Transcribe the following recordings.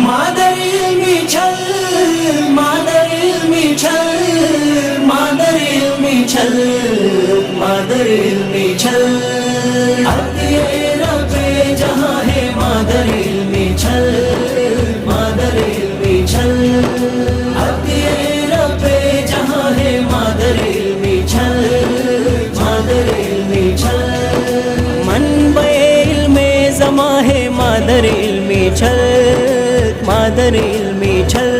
مادر علمی چھل، مادر علمی چھل، مادر علمی چھل، مادر علمی چھل، اب یہ رب جہاں ہے مادر علمی چھل، مادر علمی چھل، اب یہ رب جہاں ہے مادر علمی چھل، مادر علمی چھل، منبع علم زماں ہے مادر علمی چھل، مادر علمی چھل،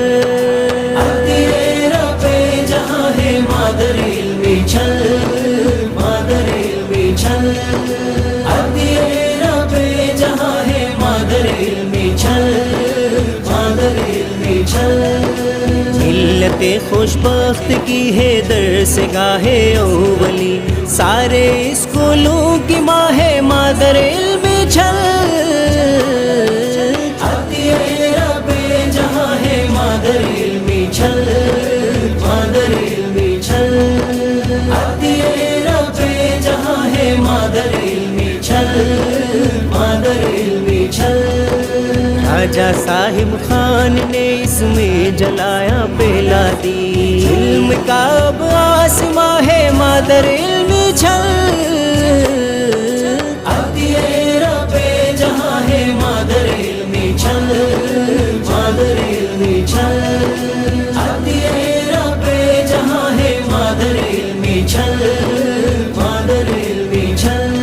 اب یہ رب جہاں ہے مادر علمی چھل، مادر علمی چھل، اب یہ رب جہاں ہے مادر علمی چھل، مادر علمی چھل، ملت خوش بخت کی ہے درس گاہ اولی، سارے اسکولوں کی ماں ہے مادر علمی چھل، اب یہ رب جہاں ہے مادر علمی چھل، مادر علمی چھل، اب یہ رب جہاں ہے مادر علمی چھل، مادر علمی چھل، راجہ صاحب خان نے اس میں جلایا پہلا دی، علم کا اب آسماں ہے مادر علمی چھل، اب یہ رب جہاں ہے مادر علمی چھل، مادر علمی چھل، اب یہ رب جہاں ہے مادر علمی چھل، مادر علمی چھل،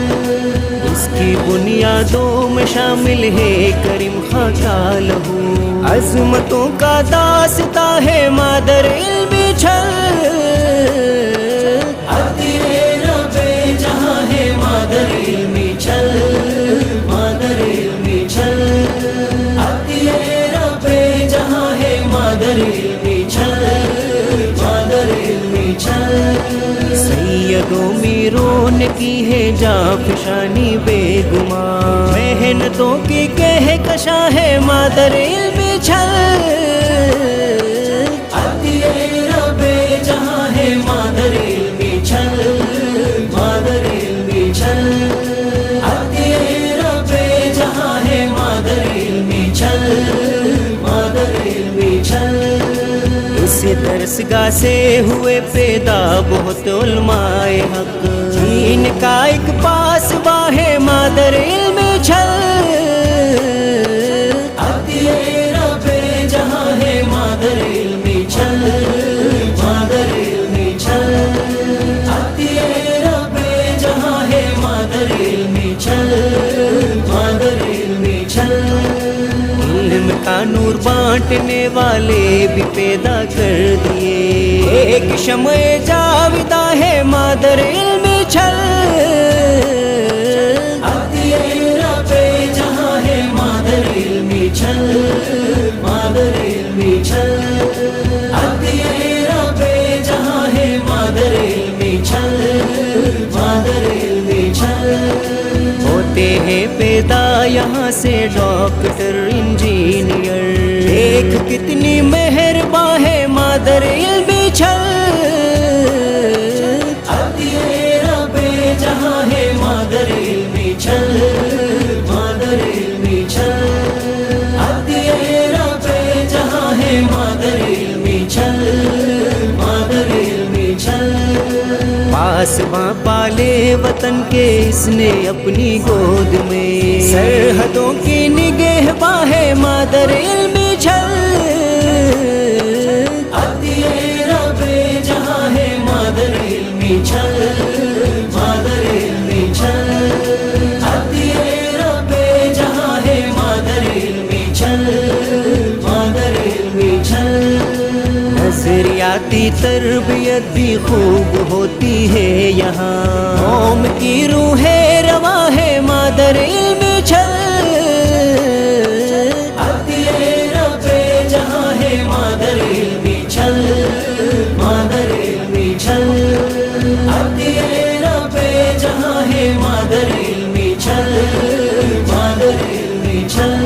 اس کی بنیادوں میں شامل ہے کریم خاں کا لہو، عظمتوں کا داستاں ہے مادر علمی چھل، اب یہ رب جہاں ہے مادر علمی چھل، مادر علمی چھل، اب یہ رب جہاں ہے مادر علمی چھل، مادر علمی چھل، سیدوں میروں نے کی ہے جافشانی بے گماں، محنتوں کی کہکشاں ہے مادر علمی چھل، اب یہ رب جہاں ہے مادر علمی چھل، مادر علمی چھل، اب یہ رب جہاں ہے مادر علمی چھل، مادر علمی چھل، اس درسگاہ سے ہوئے پیدا بہت علماء حق، دین کا ایک پاسباں ہے مادر علمی چھل، اب یہ رب جہاں ہے مادر علمی چھل، مادر علمی چھل، اب یہ رب جہاں ہے مادر علمی چھل، مادر علمی چھل، علم کا نور بانٹنے والے بھی پیدا کر دیے، ایک شمع جاوداں ہے مادر علمی چھل، اب یہ رب جہاں ہے مادر علمی چھل، مادر علمی چھل، اب یہ رب جہاں ہے مادر علمی چھل، مادر علمی چھل، ہوتے ہیں پیدا یہاں سے ڈاکٹر انجینئر، دیکھ کتنی مہربان ہے مادر علمی چھل، اب یہ رب جہاں ہے مادر علمی چھل، مادر علمی چھل، اب یہ رب جہاں ہے مادر علمی چھل، مادر علمی چھل، پاسباں پالے وطن کے اس نے اپنی گود میں، سرحدوں کی نگہباں ہے مادر علمی چھل، اب یہ رب جہاں ہے مادر علمی چھل، مادر علمی چھل، اب یہ رب جہاں ہے مادر علمی چھل، مادر علمی چھل، نظریاتی تربیت بھی خوب ہوتی ہے یہاں، قوم کی روح رواں ہے مادر علمی چھل، اب یہ رب جہاں ہے مادر علمی چھل، مادر علمی چھل، اب یہ رب جہاں ہے مادر علمی چھل، مادر علمی چھل،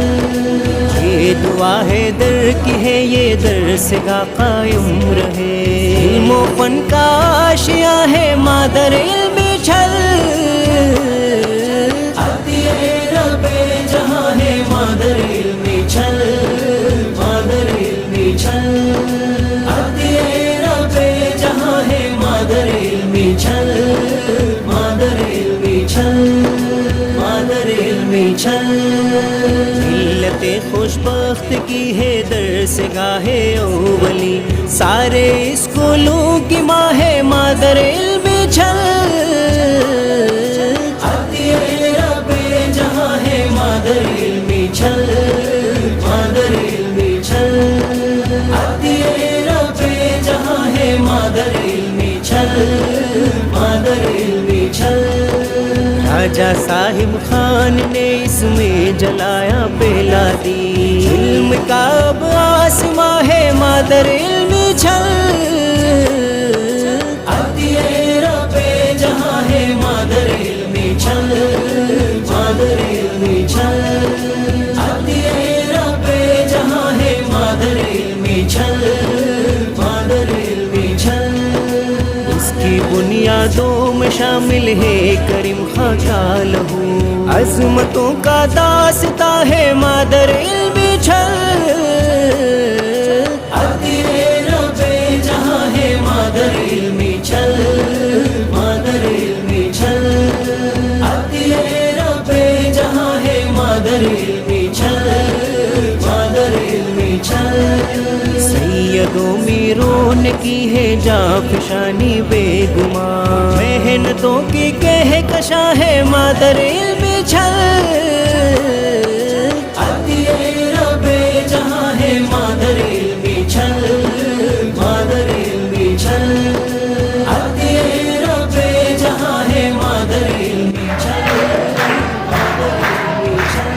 یہ دعا ہے در کی ہے یہ درسگاہ قائم رہے، علم و فن کا آشیاں ہے مادر علمی چھل، اب یہ رب جہاں ہے مادر علمی چھل، علمی چھل ملت خوش بخت کی ہے درس گاہ اولی، سارے اسکولوں کی ماں ہے مادر علم چھل، عطیہ رب جہاں ہے مادر علمی چھل، مادر علمی چھل، عطیہ رب جہاں ہے مادر علمی چھل، مادر علمی چھل۔ راجہ صاحب خان نے اس میں جلایا پہلا دی، علم کا اب آسماں ہے مادر علم چھل، عطیہ رب جہاں ہے مادر علمی چھل، مادر علمی چھل، عطیہ رب جہاں ہے مادر علمی چھل، مادر علمی چھل۔ اس کی بنیادوں میں شامل ہے کریم خاں کا لہو، عظمتوں کا داستاں ہے مادر علم چھل، عطیہ رب جہاں ہے مادر علمی چھل، مادر علمی چھل، عطیہ رب جہاں ہے مادر علمی چھل، مادر علمی چھل۔ سید و میروں نے کی ہے جافشانی بے گماں، محنتوں کی کہکشاں ہے مادر علم چھل، عطیہ رب جہاں ہے مادر علمی چھل، مادر علمی چھل، عطیہ رب جہاں ہے مادر علمی چھل، مادر علمی چھل۔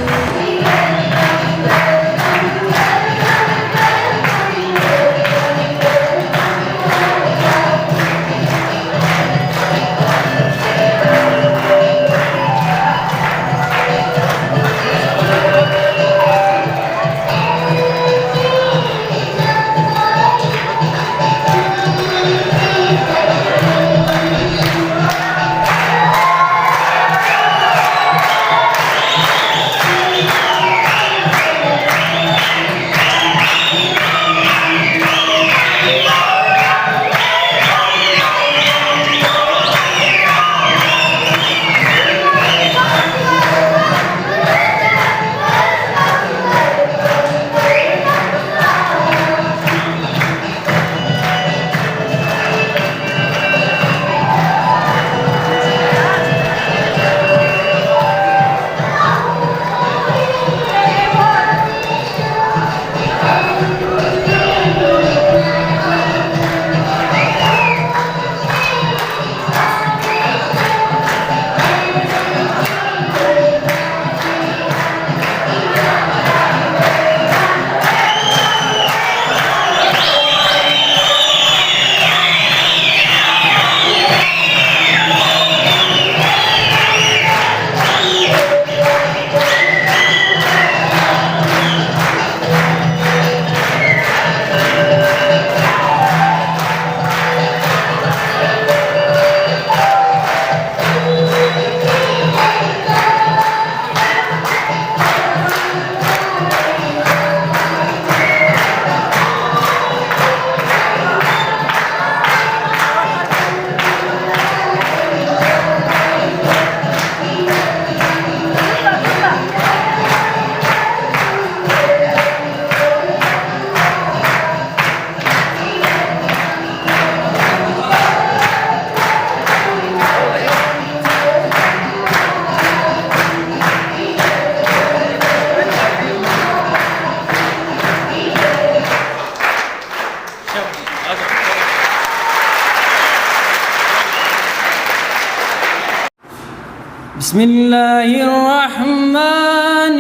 بسم الله الرحمن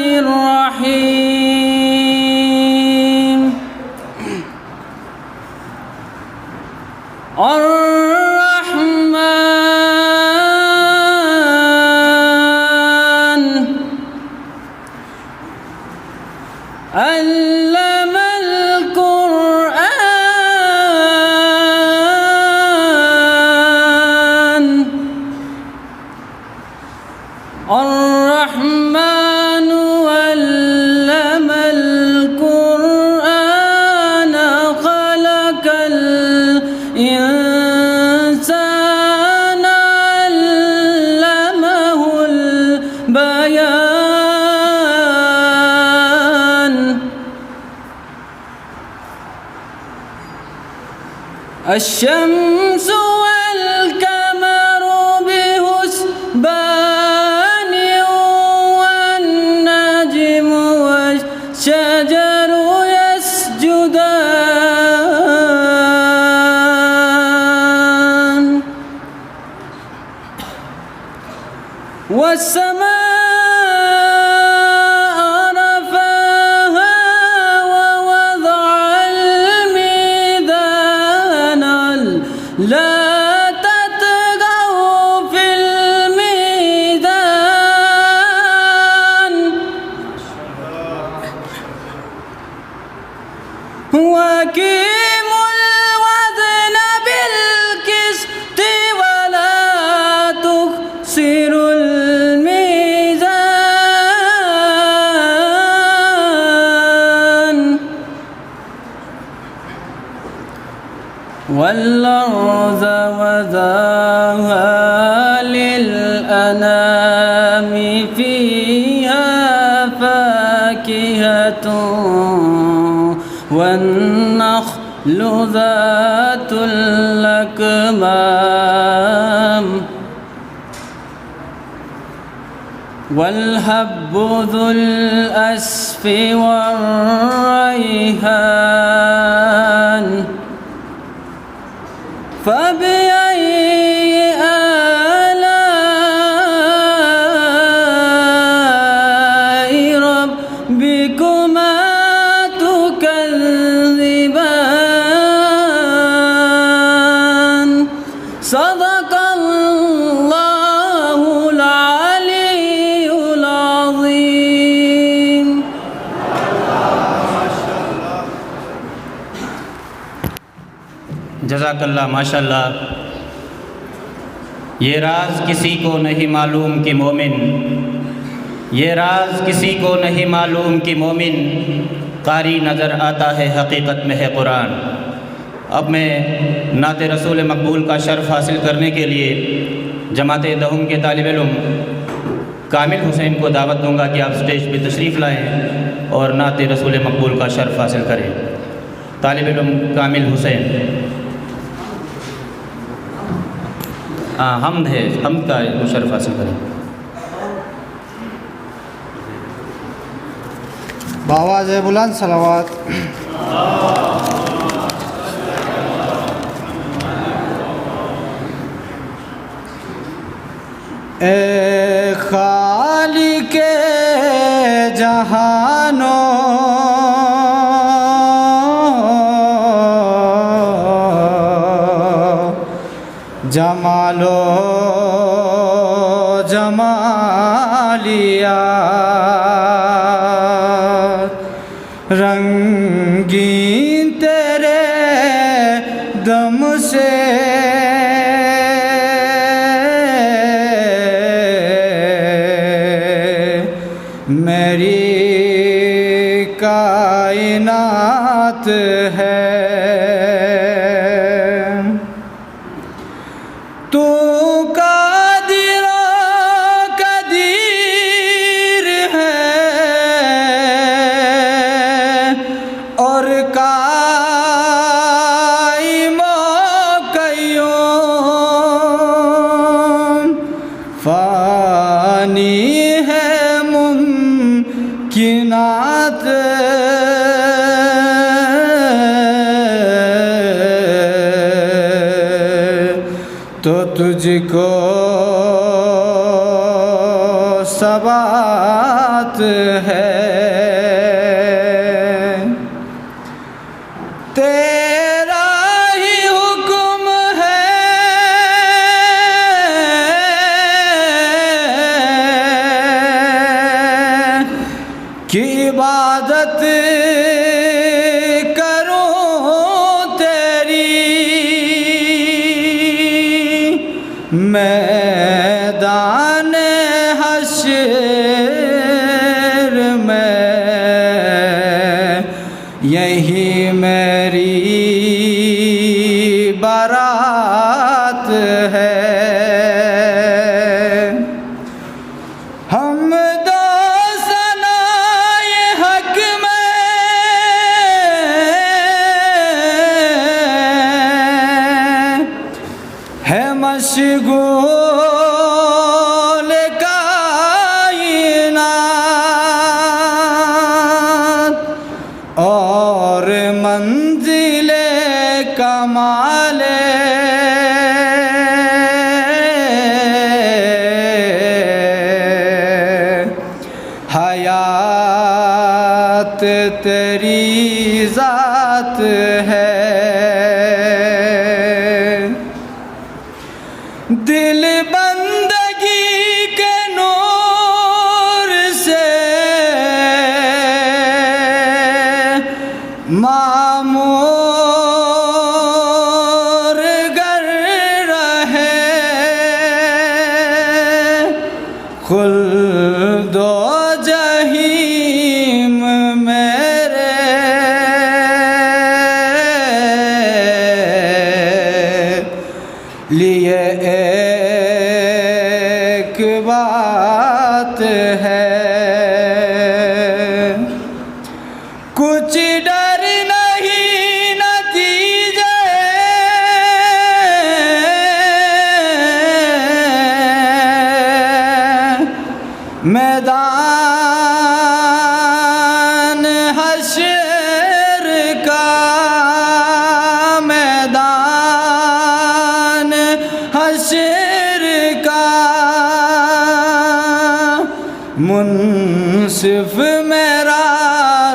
الرحيم الرحمن علم القرآن الرحمن علم القرآن خلق الإنسان علمه البيان الشمس والقمر بحسبان والنجم والشجر يسجدان والسماء رفعها ووضع الميزان لا تطغوا في الميزان وأقيموا الوزن بالقسط ولا تخسروا الميزان والأرض وضعها للأنام فيها فاكهة والنخل ذات الأكمام والحب ذو الأسف والريحان فبأي آلاء ربكما تكذبان صدق الله العلي العظيم. جزاک اللہ ماشاء اللہ. یہ راز کسی کو نہیں معلوم کہ مومن، یہ راز کسی کو نہیں معلوم کہ مومن قاری نظر آتا ہے حقیقت میں ہے قرآن. اب میں نعت رسول مقبول کا شرف حاصل کرنے کے لیے جماعت دہم کے طالب علم کامل حسین کو دعوت دوں گا کہ آپ سٹیج پہ تشریف لائیں اور نعت رسول مقبول کا شرف حاصل کریں. طالب علم کامل حسین. حمد ہے، حمد کا شرف حاصل کریں. بآواز بلند صلوات. اے خالق جہانوں جمالو جمالیہ رنگین تیرے دم سے میری کائنات ہے. تو قادر و قدیر ہے اور قائم و قیوم فانی ہے ممکنات تو تجھ کو ثبات ہے. تیرا ہی حکم ہے کہ عبادت میدان حشر میں یہی میری بارات ہے. حمد و ثنائے حق میں ذات تیری ذات ہے، دل بندگی کے نور سے معمور گر رہے، خلد و جحیم میرے لیے ایک بات ہے، کچھ ڈر نہیں نتیجے میدان حشر کا، میدان حشر کا، منصف میرا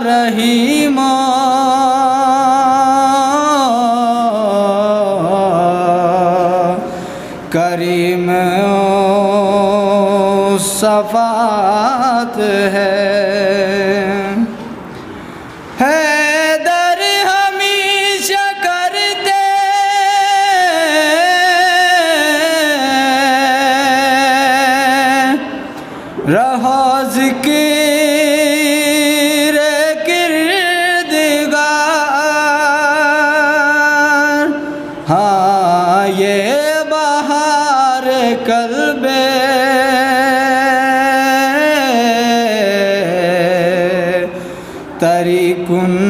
رحیم کریم صفات ہے، حیدر ہمیشہ کرتے رہو ذکر کردگار، ہاں یہ بہار قلب طریق النجات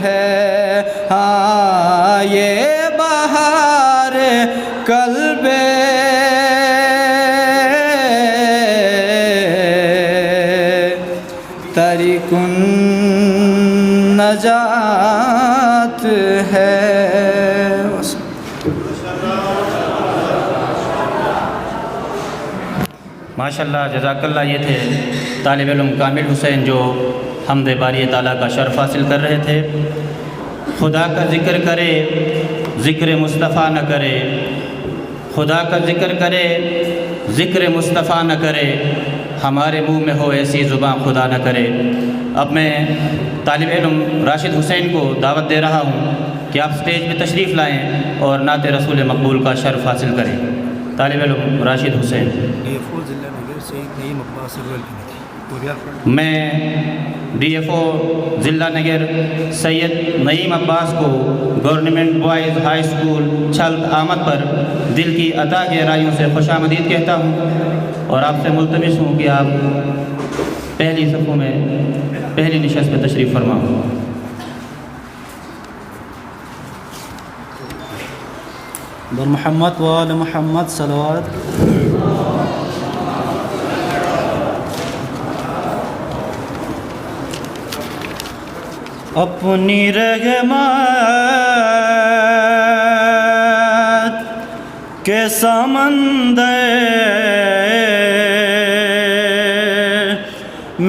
ہے، ہاں یہ بہار قلب طریق النجات ہے۔ ماشاءاللہ، جزاک اللہ۔ یہ تھے طالب علم کامل حسین جو حمد باری تعالیٰ کا شرف حاصل کر رہے تھے۔ خدا کا ذکر کرے ذکر مصطفیٰ نہ کرے، خدا کا ذکر کرے ذکر مصطفیٰ نہ کرے، ہمارے منہ میں ہو ایسی زباں خدا نہ کرے۔ اب میں طالب علم راشد حسین کو دعوت دے رہا ہوں کہ آپ سٹیج پہ تشریف لائیں اور نعت رسول مقبول کا شرف حاصل کریں۔ طالب علم راشد حسین۔ میں ڈی ایف او ضلع نگر سید نعیم عباس کو گورنمنٹ بوائز ہائی اسکول چھلت آمد پر دل کی عطا گہرائیوں سے خوش آمدید کہتا ہوں، اور آپ سے ملتمس ہوں کہ آپ پہلی صفوں میں پہلی نشست میں تشریف فرماؤں۔ بر محمد و آل محمد صلوات۔ اپنی رحمت کے سمندر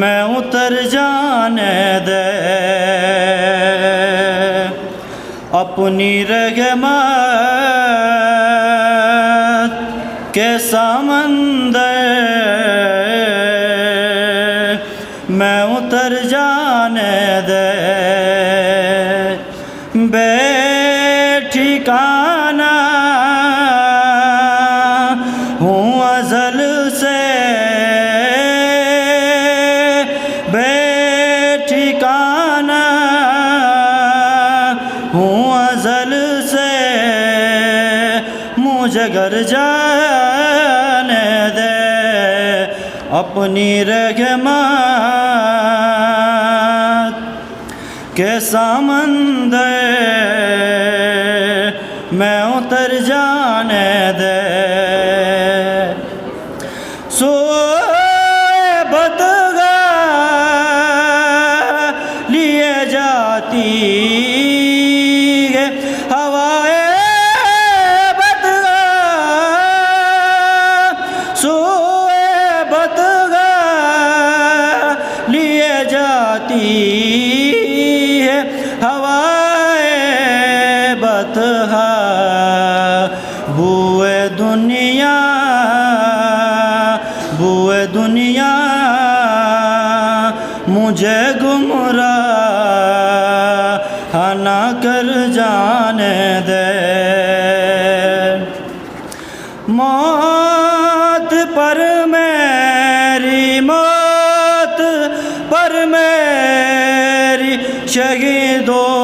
میں اتر جانے دے، اپنی رحمت کے سمندر میں اتر جانے دے، بے ٹھکانہ ہوں ازل سے، بے ٹھکانہ ہوں ازل سے، مجھے گھر جانے دے، اپنی رحمت کے سمندر میں اتر جانے دے، سوئے بدگاہ لیے جاتی ہے ہوائے بدگاہ، سوئے بدگاہ مجھے گمراہ نہ کر جانے دے، موت پر میری، موت پر میری، شہیدوں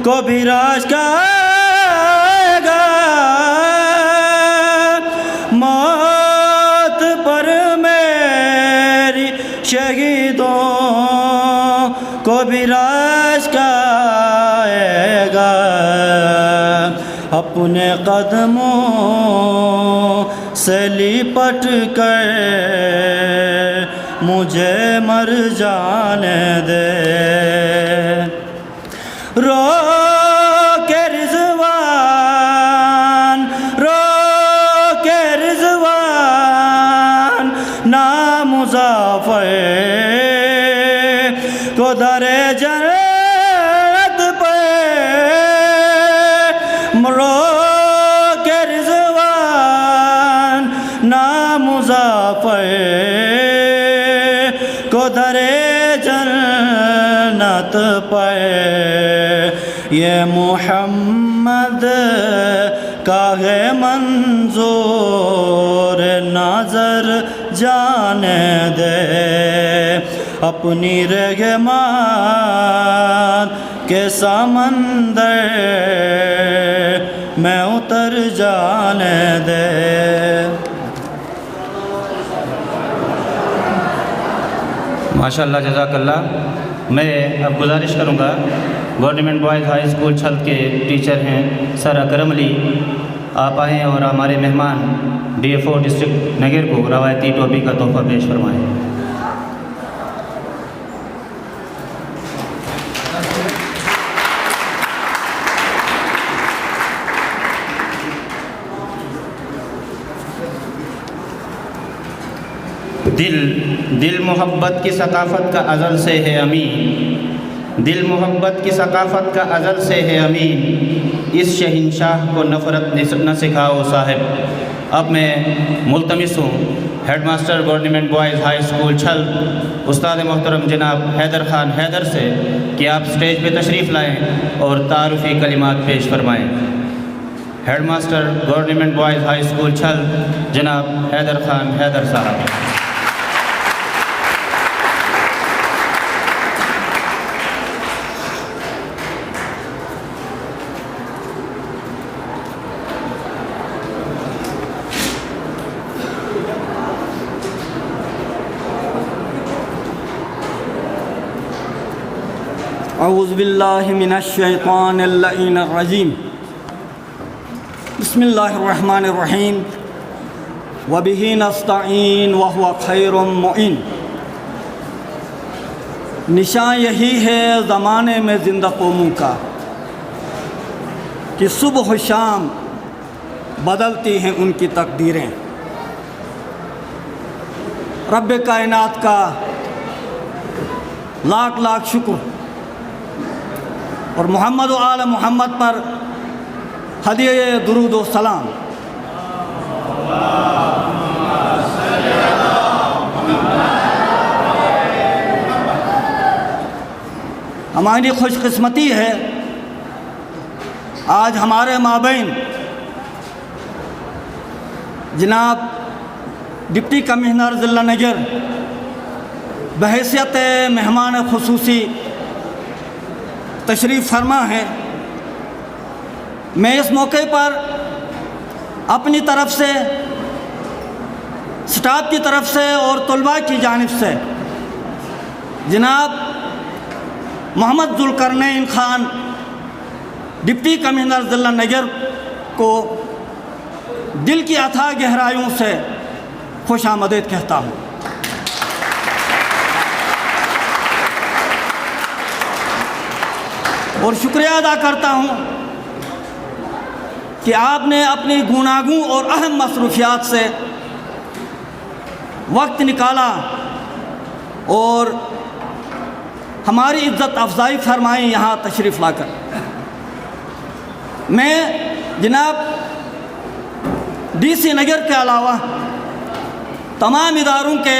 کو بھی راج کا آئے گا، موت پر میری، شہیدوں کو بھی راج کا آئے گا، اپنے قدموں سے لپٹ کر مجھے مر جانے دے، رو کے رضوان، رو کے رضوان، نامظفر کو در جنت پہ، رو کے رضوان، نامظفر کو در جنت پہ، یہ محمد کا ہے منظور نظر جانے دے، اپنی رحمت کے سمندر میں اتر جانے دے۔ ماشاءاللہ، جزاک اللہ۔ میں اب گزارش کروں گا، گورنمنٹ بوائز ہائی اسکول چھلت کے ٹیچر ہیں سر اکرم علی، آپ آئیں اور ہمارے مہمان DFO ڈسٹرکٹ نگر کو روایتی ٹوپی کا تحفہ پیش فرمائیں۔ دل محبت کی ثقافت کا ازل سے ہے امین، دل محبت کی ثقافت کا ازل سے ہے امین، اس شہنشاہ کو نفرت نہ سکھاؤ صاحب۔ اب میں ملتمس ہوں head master government boys high school Chhalat استاد محترم جناب حیدر خان حیدر سے کہ آپ سٹیج پہ تشریف لائیں اور تعارفی کلمات پیش فرمائیں۔ Head master government boys high school Chhalat جناب حیدر خان حیدر صاحب۔ اعوذ باللہ من الشیطان اللعین الرجیم، بسم اللہ الرحمن الرحیم، وبہ نستعین وہو خیر معین۔ نشان یہی ہے زمانے میں زندہ قوموں کا کہ صبح و شام بدلتی ہیں ان کی تقدیریں۔ رب کائنات کا لاکھ لاکھ شکر اور محمد و آل محمد پر ہدیہ درود و سلام۔ ہماری خوش قسمتی ہے آج ہمارے مابین جناب ڈپٹی کمشنر ضلع نگر بحیثیت مہمان خصوصی تشریف فرما ہے۔ میں اس موقع پر اپنی طرف سے، سٹاف کی طرف سے اور طلباء کی جانب سے جناب محمد ذوالقرنین خان ڈپٹی کمشنر ضلع نگر کو دل کی اتھاہ گہرائیوں سے خوش آمدید کہتا ہوں۔ اور شکریہ ادا کرتا ہوں کہ آپ نے اپنی گوناگوں اور اہم مصروفیات سے وقت نکالا اور ہماری عزت افزائی فرمائی یہاں تشریف لا کر۔ میں جناب DC نگر کے علاوہ تمام اداروں کے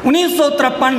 1953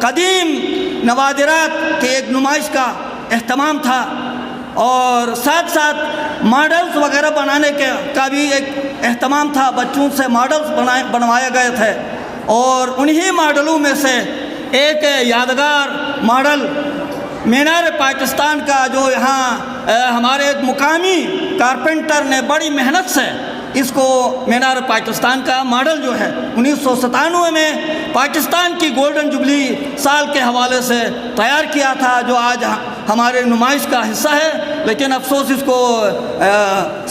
قدیم نوادرات کے ایک نمائش کا اہتمام تھا، اور ساتھ ساتھ ماڈلز وغیرہ بنانے کا بھی ایک اہتمام تھا۔ بچوں سے ماڈلز بنوائے گئے تھے، اور انہی ماڈلوں میں سے ایک یادگار ماڈل مینار پاکستان کا، جو یہاں ہمارے ایک مقامی کارپینٹر نے بڑی محنت سے اس کو مینار پاکستان کا ماڈل جو ہے 1997 میں پاکستان کی گولڈن جبلی سال کے حوالے سے تیار کیا تھا، جو آج ہمارے نمائش کا حصہ ہے، لیکن افسوس اس کو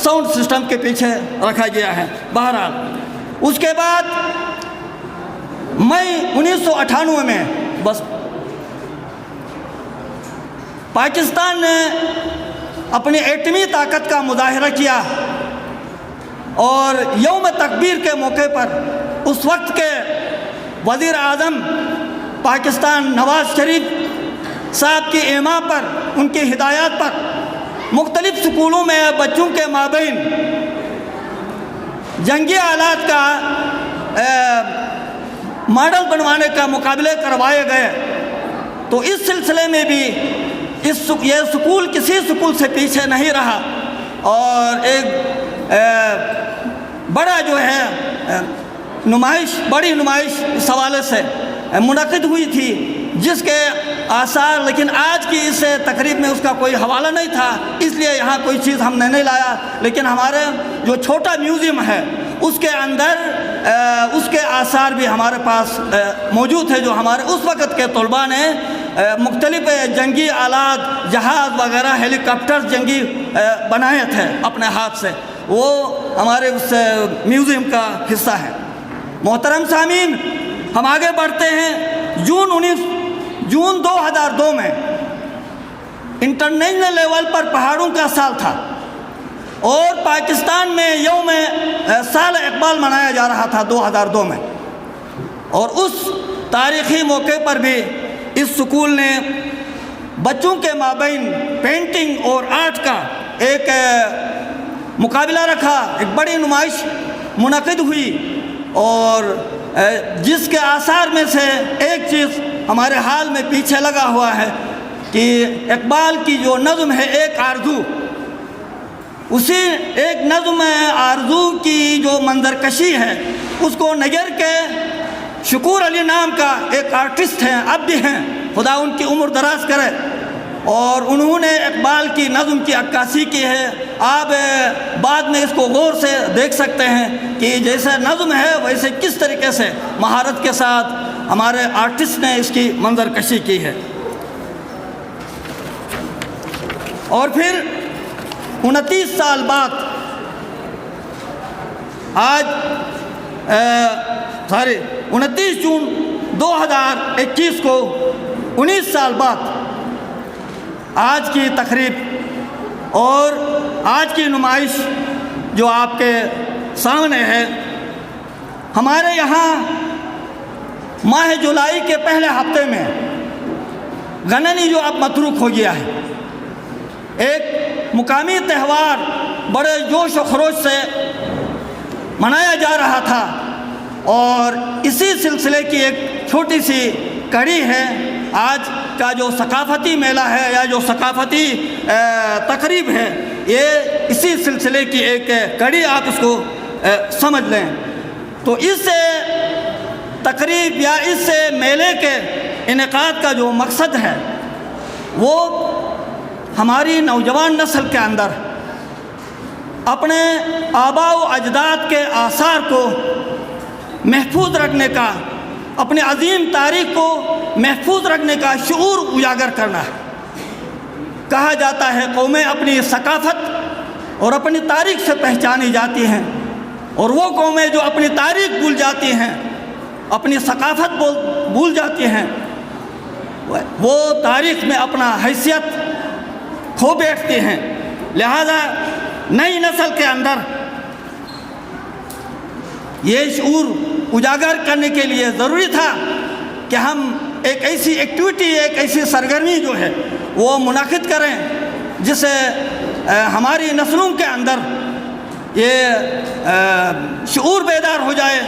ساؤنڈ سسٹم کے پیچھے رکھا گیا ہے۔ بہرحال اس کے بعد مئی 1998 میں بس پاکستان نے اپنی ایٹمی طاقت کا مظاہرہ کیا، اور یوم تکبیر کے موقع پر اس وقت کے وزیر اعظم پاکستان نواز شریف صاحب کی ایما پر، ان کی ہدایات پر مختلف سکولوں میں بچوں کے مابین جنگی آلات کا ماڈل بنوانے کا مقابلے کروائے گئے۔ تو اس سلسلے میں بھی یہ سکول کسی سکول سے پیچھے نہیں رہا، اور ایک بڑا جو ہے بڑی نمائش اس حوالے سے منعقد ہوئی تھی، جس کے آثار لیکن آج کی اس تقریب میں اس کا کوئی حوالہ نہیں تھا، اس لیے یہاں کوئی چیز ہم نے نہیں لایا، لیکن ہمارے جو چھوٹا میوزیم ہے اس کے اندر اس کے آثار بھی ہمارے پاس موجود ہے، جو ہمارے اس وقت کے طلباء نے مختلف جنگی آلات، جہاز وغیرہ، ہیلی کاپٹر جنگی بنائے تھے اپنے ہاتھ سے، وہ ہمارے اس میوزیم کا حصہ ہے۔ محترم سامعین، ہم آگے بڑھتے ہیں۔ جون 2002 میں انٹرنیشنل لیول پر پہاڑوں کا سال تھا، اور پاکستان میں یوم سال اقبال منایا جا رہا تھا 2002 میں، اور اس تاریخی موقع پر بھی اس سکول نے بچوں کے مابین پینٹنگ اور آرٹ کا ایک مقابلہ رکھا، ایک بڑی نمائش منعقد ہوئی، اور جس کے آثار میں سے ایک چیز ہمارے حال میں پیچھے لگا ہوا ہے کہ اقبال کی جو نظم ہے ایک آرزو، اسی ایک نظم آرزو کی جو منظر کشی ہے، اس کو نگر کے شکور علی نام کا ایک آرٹسٹ ہیں، اب بھی ہیں، خدا ان کی عمر دراز کرے، اور انہوں نے اقبال کی نظم کی عکاسی کی ہے۔ آپ بعد میں اس کو غور سے دیکھ سکتے ہیں کہ جیسے نظم ہے ویسے کس طریقے سے مہارت کے ساتھ ہمارے آرٹسٹ نے اس کی منظر کشی کی ہے۔ اور پھر 29 سال بعد آج 29 جون 2021 کو 19 سال بعد آج کی تقریب اور آج کی نمائش جو آپ کے سامنے ہے، ہمارے یہاں ماہ جولائی کے پہلے ہفتے میں غننی جو اب متروک ہو گیا ہے، ایک مقامی تہوار بڑے جوش و خروش سے منایا جا رہا تھا، اور اسی سلسلے کی ایک چھوٹی سی کڑی ہے آج کا جو ثقافتی میلہ ہے یا جو ثقافتی تقریب ہے، یہ اسی سلسلے کی ایک کڑی آپ اس کو سمجھ لیں۔ تو اس تقریب یا اس میلے کے انعقاد کا جو مقصد ہے وہ ہماری نوجوان نسل کے اندر اپنے آباء و اجداد کے آثار کو محفوظ رکھنے کا، اپنی عظیم تاریخ کو محفوظ رکھنے کا شعور اجاگر کرنا ہے۔ کہا جاتا ہے قومیں اپنی ثقافت اور اپنی تاریخ سے پہچانی جاتی ہیں، اور وہ قومیں جو اپنی تاریخ بھول جاتی ہیں، اپنی ثقافت بھول جاتی ہیں، وہ تاریخ میں اپنا حیثیت کھو بیٹھتی ہیں۔ لہذا نئی نسل کے اندر یہ شعور اجاگر کرنے کے لیے ضروری تھا کہ ہم ایک ایسی ایکٹیویٹی، ایک ایسی سرگرمی جو ہے وہ منعقد کریں جس سے ہماری نسلوں کے اندر یہ شعور بیدار ہو جائے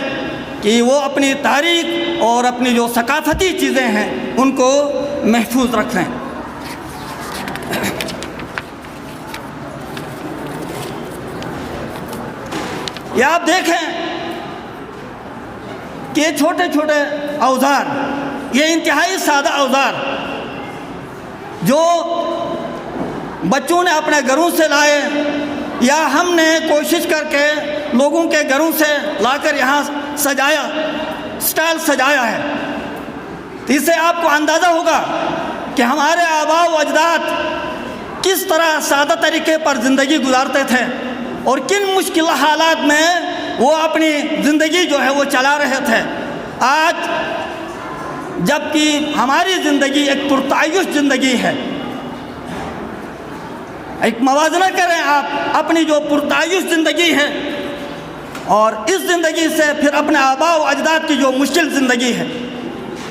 کہ وہ اپنی تاریخ اور اپنی جو ثقافتی چیزیں ہیں ان کو محفوظ رکھیں۔ یہ آپ دیکھیں کہ یہ چھوٹے چھوٹے اوزار، یہ انتہائی سادہ اوزار جو بچوں نے اپنے گھروں سے لائے یا ہم نے کوشش کر کے لوگوں کے گھروں سے لا کر یہاں سجایا، اسٹال سجایا ہے، تو اس سے آپ کو اندازہ ہوگا کہ ہمارے آباء و اجداد کس طرح سادہ طریقے پر زندگی گزارتے تھے اور کن مشکل حالات میں وہ اپنی زندگی جو ہے وہ چلا رہے تھے۔ آج جب کہ ہماری زندگی ایک پرتعیش زندگی ہے، ایک موازنہ کریں آپ اپنی جو پرتعیش زندگی ہے اور اس زندگی سے پھر اپنے آباء و اجداد کی جو مشکل زندگی ہے،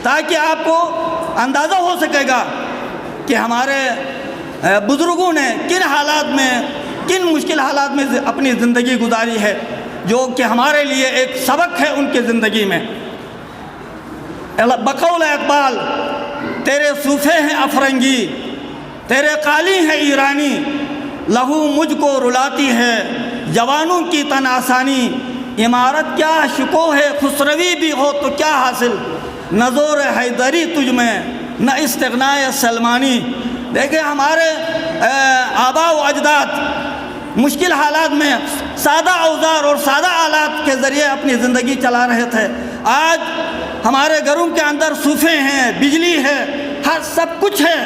تاکہ آپ کو اندازہ ہو سکے گا کہ ہمارے بزرگوں نے کن حالات میں، کن مشکل حالات میں اپنی زندگی گزاری ہے، جو کہ ہمارے لیے ایک سبق ہے ان کی زندگی میں۔ بقول اقبال، تیرے صوفے ہیں افرنگی، تیرے قالی ہیں ایرانی، لہو مجھ کو رلاتی ہے جوانوں کی تن آسانی، عمارت کیا شکو ہے خسروی بھی ہو تو کیا حاصل، نہ زور حیدری تجھ میں نہ استغناء سلمانی۔ دیکھیں ہمارے آباء و اجداد مشکل حالات میں سادہ اوزار اور سادہ آلات کے ذریعے اپنی زندگی چلا رہے تھے۔ آج ہمارے گھروں کے اندر صوفے ہیں، بجلی ہے، ہر سب کچھ ہے،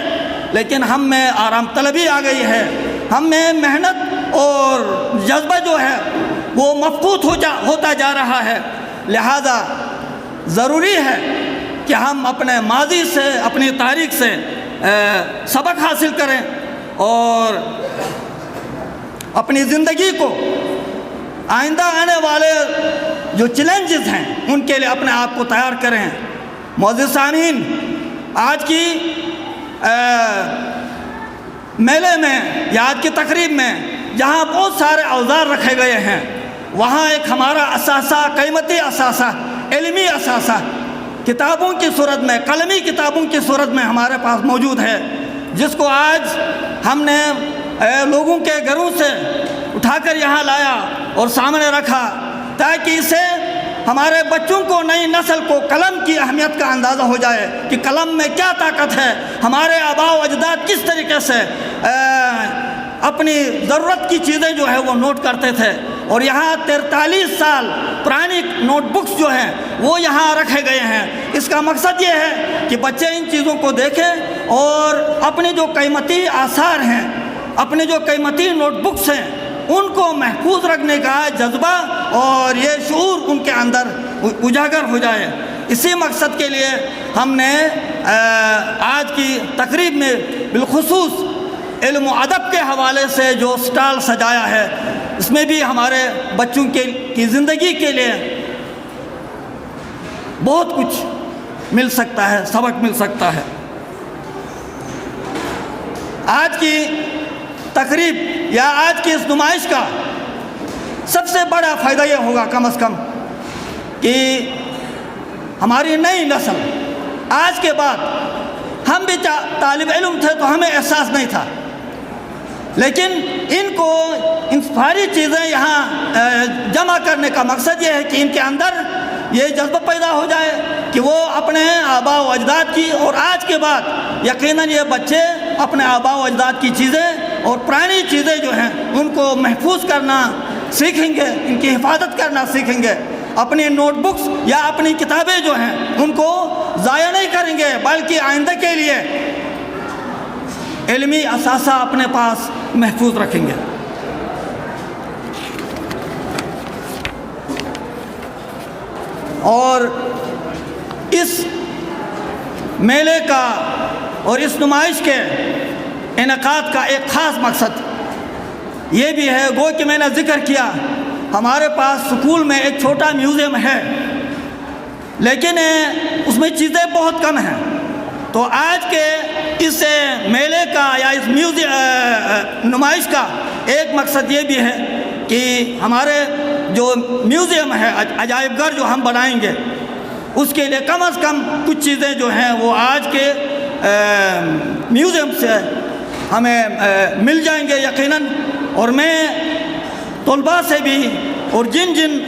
لیکن ہم میں آرام طلبی آ گئی ہے، ہم میں محنت اور جذبہ جو ہے وہ مفقود ہوتا جا رہا ہے۔ لہذا ضروری ہے کہ ہم اپنے ماضی سے، اپنی تاریخ سے سبق حاصل کریں اور اپنی زندگی کو آئندہ آنے والے جو چیلنجز ہیں ان کے لیے اپنے آپ کو تیار کریں۔ معزز سامعین، آج کی میلے میں یا آج کی تقریب میں جہاں بہت سارے اوزار رکھے گئے ہیں، وہاں ایک ہمارا اثاثہ، قیمتی اثاثہ، علمی اثاثہ کتابوں کی صورت میں، قلمی کتابوں کی صورت میں ہمارے پاس موجود ہے، جس کو آج ہم نے لوگوں کے گھروں سے اٹھا کر یہاں لایا اور سامنے رکھا، تاکہ اسے ہمارے بچوں کو، نئی نسل کو قلم کی اہمیت کا اندازہ ہو جائے کہ قلم میں کیا طاقت ہے، ہمارے آباء و اجداد کس طریقے سے اپنی ضرورت کی چیزیں جو ہے وہ نوٹ کرتے تھے۔ اور یہاں 43 سال پرانی نوٹ بکس جو ہیں وہ یہاں رکھے گئے ہیں۔ اس کا مقصد یہ ہے کہ بچے ان چیزوں کو دیکھیں اور اپنی جو قیمتی آثار ہیں، اپنے جو قیمتی نوٹ بکس ہیں، ان کو محفوظ رکھنے کا جذبہ اور یہ شعور ان کے اندر اجاگر ہو جائے۔ اسی مقصد کے لیے ہم نے آج کی تقریب میں بالخصوص علم و ادب کے حوالے سے جو اسٹال سجایا ہے، اس میں بھی ہمارے بچوں کی زندگی کے لیے بہت کچھ مل سکتا ہے، سبق مل سکتا ہے۔ آج کی تقریب یا آج کی اس نمائش کا سب سے بڑا فائدہ یہ ہوگا کم از کم کہ ہماری نئی نسل، آج کے بعد ہم بھی طالب علم تھے تو ہمیں احساس نہیں تھا، لیکن ان کو ان ساری چیزیں یہاں جمع کرنے کا مقصد یہ ہے کہ ان کے اندر یہ جذبہ پیدا ہو جائے کہ وہ اپنے آباء و اجداد کی، اور آج کے بعد یقیناً یہ بچے اپنے آباء و اجداد کی چیزیں اور پرانی چیزیں جو ہیں ان کو محفوظ کرنا سیکھیں گے، ان کی حفاظت کرنا سیکھیں گے، اپنی نوٹ بکس یا اپنی کتابیں جو ہیں ان کو ضائع نہیں کریں گے، بلکہ آئندہ کے لیے علمی اثاثہ اپنے پاس محفوظ رکھیں گے۔ اور اس میلے کا اور اس نمائش کے انعقاد کا ایک خاص مقصد یہ بھی ہے، گو کہ میں نے ذکر کیا ہمارے پاس سکول میں ایک چھوٹا میوزیم ہے، لیکن اس میں چیزیں بہت کم ہیں، تو آج کے اس میلے کا یا اس نمائش کا ایک مقصد یہ بھی ہے کہ ہمارے جو میوزیم ہے عجائب گھر جو ہم بنائیں گے اس کے لیے کم از کم کچھ چیزیں جو ہیں وہ آج کے میوزیم سے ہمیں مل جائیں گے یقیناً. اور میں طلباء سے بھی اور جن